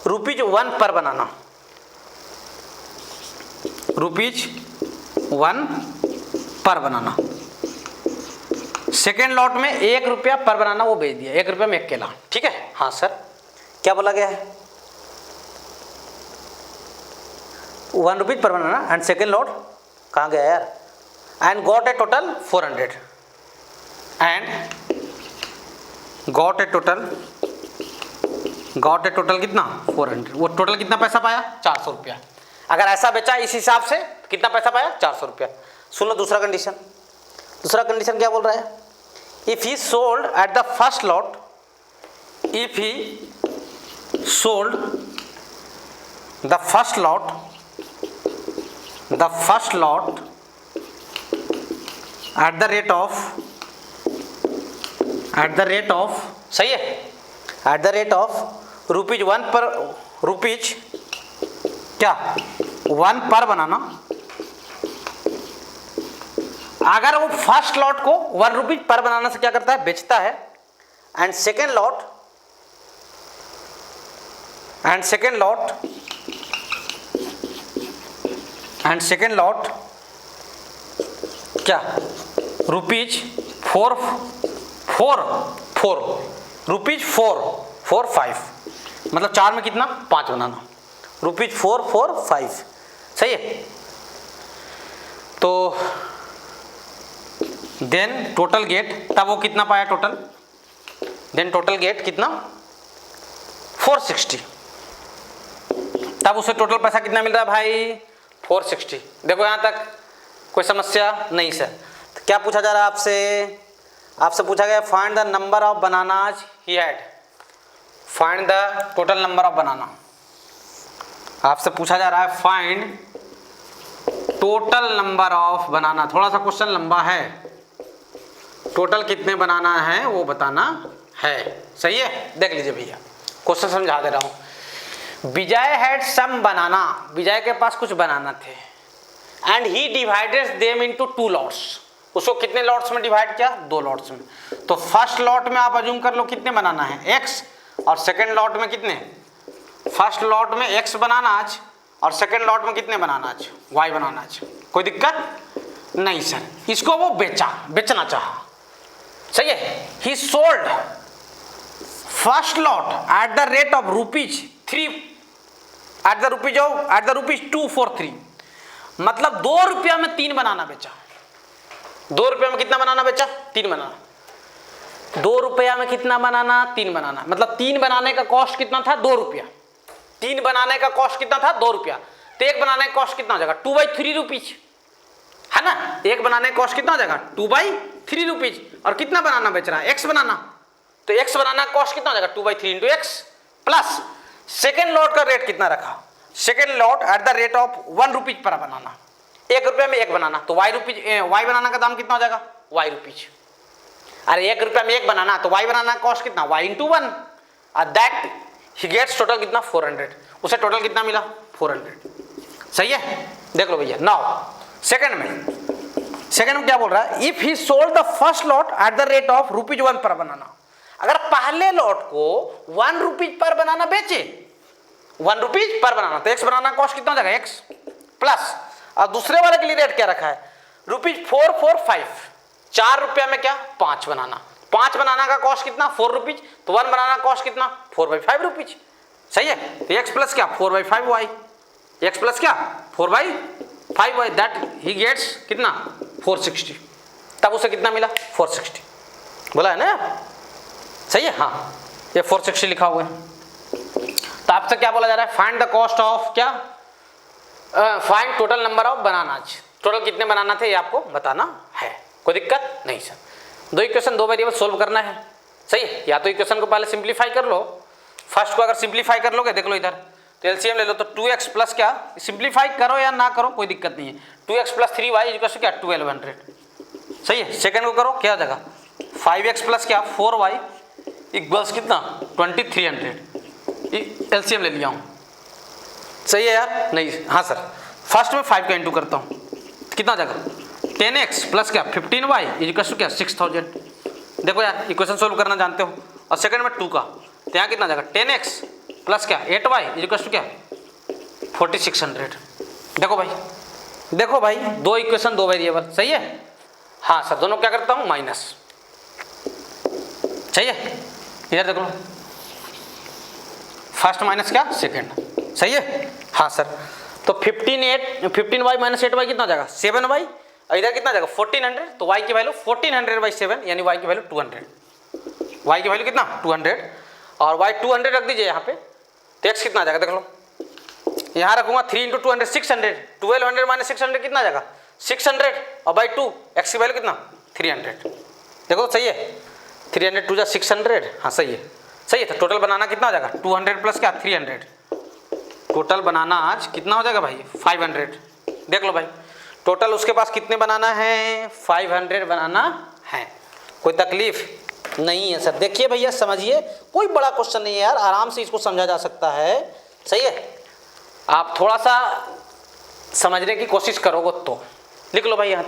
Speaker 1: ₹1 पर बनाना, ₹1 पर बनाना। सेकेंड लॉट में ₹1 पर बनाना वो भेज दिया, ₹1 में 1 केला, ठीक है। हाँ सर, क्या बोला गया है, ₹1 पर बनाना एंड सेकेंड लॉट कहाँ गया यार, and got a total 400 and got a total कितना 400, वो टोटल कितना पैसा पाया 400 रुपया। अगर ऐसा बेचा इस हिसाब से तो कितना पैसा पाया 400 रुपया। सुन लो दूसरा कंडीशन, दूसरा कंडीशन क्या बोल रहा है, if he sold at the first lot, if he sold the first lot at the rate of सही है, एट द रेट ऑफ ₹1 पर क्या 1 पर बनाना। अगर वो फर्स्ट लॉट को ₹1 पर बनाना से क्या करता है, बेचता है, एंड सेकेंड लॉट क्या ₹4 मतलब 4 में कितना 5 बनाना, ₹4 सही है। तो देन टोटल गेट, तब वो कितना पाया टोटल, देन टोटल गेट कितना 460, तब उसे टोटल पैसा कितना मिल रहा है भाई 460। देखो यहाँ तक कोई समस्या नहीं सर। तो क्या पूछा जा रहा है आपसे पूछा गया find the number of bananas he had, find the total number of बनाना। आपसे पूछा जा रहा है फाइंड टोटल नंबर ऑफ बनाना। थोड़ा सा क्वेश्चन लंबा है, टोटल कितने बनाना है वो बताना है, सही है। देख लीजिए भैया, क्वेश्चन समझा दे रहा हूं। विजय हैड सम बनाना, विजय के पास कुछ बनाना थे, and he divided them into 2 lots. उसको कितने लॉट्स में डिवाइड किया, 2 लॉट्स में। तो फर्स्ट लॉट में आप अज्यूम कर लो कितने बनाना है x, और सेकेंड लॉट में कितने, फर्स्ट लॉट में x बनाना आज, और सेकेंड लॉट में कितने बनाना आज, y बनाना आज। कोई दिक्कत नहीं सर। इसको वो बेचना चाहा, सही है। ही sold first lot at the rate of ₹3 at the ₹243, मतलब ₹2 में 3 बनाना बेचा। ₹2 में कितना बनाना बेचा, 3 बनाना। ₹2 में कितना बनाना, 3 बनाना, मतलब 3 बनाने का कॉस्ट कितना था ₹2। 3 बनाने का कॉस्ट कितना था ₹2, तो 1 बनाने का कॉस्ट कितना हो जाएगा 2/3 है ना। 1 बनाने का कॉस्ट कितना हो जाएगा 2/3, और कितना बनाना बेच रहा है x बनाना, तो x बनाना का कॉस्ट कितना हो जाएगा 2/3 × x, प्लस सेकेंड लॉट का रेट कितना रखा, second lot at the rate of ₹1 पर बनाना, ₹1 में 1 बनाना, तो y बनाना का दाम कितना हो जाएगा y। अरे ₹1 में 1 बनाना, तो y बनाना का कॉस्ट कितना y × 1, और दैट ही गेट्स टोटल कितना 400। उसे टोटल कितना मिला 400, सही है। देख लो भैया। नाउ सेकंड में क्या बोल रहा है, if he sold the first lot at the rate of ₹1 पर बनाना। अगर पहले लॉट को ₹1 पर बनाना बेचे, ₹1 पर बनाना, तो x बनाना कॉस्ट कितना हो जाएगा x, प्लस और दूसरे वाले के लिए रेट क्या रखा है ₹445, ₹4 में क्या 5 बनाना, 5 बनाना का कॉस्ट कितना ₹4, तो 1 बनाना कॉस्ट कितना ₹4/5, सही है। तो x प्लस क्या 4/5y, x प्लस क्या 4/5y, दैट ही गेट्स कितना 460। तब उसे कितना मिला 460, बोला है ना, सही है। हाँ, ये 460 लिखा हुआ है। तो आपसे क्या बोला जा रहा है, फाइंड द कॉस्ट ऑफ क्या, find total number of bananas. Total कितने बनाना थे ये आपको बताना है, कोई दिक्कत नहीं सर। 2 इक्वेशन 2 वेरिएबल सोल्व करना है, सही है। या तो इक्वेशन को पहले सिंप्लीफाई कर लो, फर्स्ट को अगर सिंप्लीफाई कर लोगे, देख लो इधर, तो एलसीएम ले लो, तो 2x प्लस क्या, सिंप्लीफाई करो या ना करो कोई दिक्कत नहीं है, 2x प्लस 3y इक्वल क्या 1200, सही है। सेकंड को करो, क्या हो जाएगा 5x प्लस क्या 4y इक्वल्स कितना 2300, एलसीएम ले लिया हूँ, सही है यार? नहीं, हाँ सर। फर्स्ट में 5 का इंटू करता हूँ, कितना आ जाएगा 10x प्लस क्या 15y इक्वल टू क्या 6000। देखो यार इक्वेशन सोल्व करना जानते हो। और सेकंड में 2 का, तो यहाँ कितना आ जाएगा 10x प्लस क्या 8y इक्वल टू क्या 4600। देखो भाई दो इक्वेशन दो वेरिएबल, सही है? हाँ सर, दोनों क्या करता हूँ माइनस, सही है? इधर देखो, फर्स्ट माइनस क्या सेकंड, सही है? हाँ सर। तो 15y माइनस 8y कितना जाएगा 7y, और इधर कितना जाएगा 1400। तो y की वैल्यू 1400/7 यानी y की वैल्यू 200। y की वैल्यू कितना 200, और y 200 रख दीजिए यहाँ पे, तो x कितना आ जाएगा देख लो। यहाँ रखूंगा 3 × 200 600, 1200 माइनस 600 कितना आ जाएगा 600, और बाई 2 x की वैल्यू कितना 300। देखो सही है, 300 2 × 600, हाँ सही है, सही है। तो टोटल बनाना कितना हो जाएगा 200 प्लस क्या 300, टोटल बनाना आज कितना हो जाएगा भाई 500। देख लो भाई टोटल उसके पास कितने बनाना है 500 बनाना है। कोई तकलीफ नहीं है सर। देखिए भैया समझिए, कोई बड़ा क्वेश्चन नहीं है यार, आराम से इसको समझा जा सकता है, सही है? आप थोड़ा सा समझने की कोशिश करोगे तो। लिख लो भाई यहाँ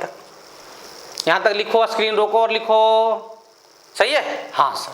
Speaker 1: तक लिखो, स्क्रीन रोको और लिखो, सही है? हाँ सर।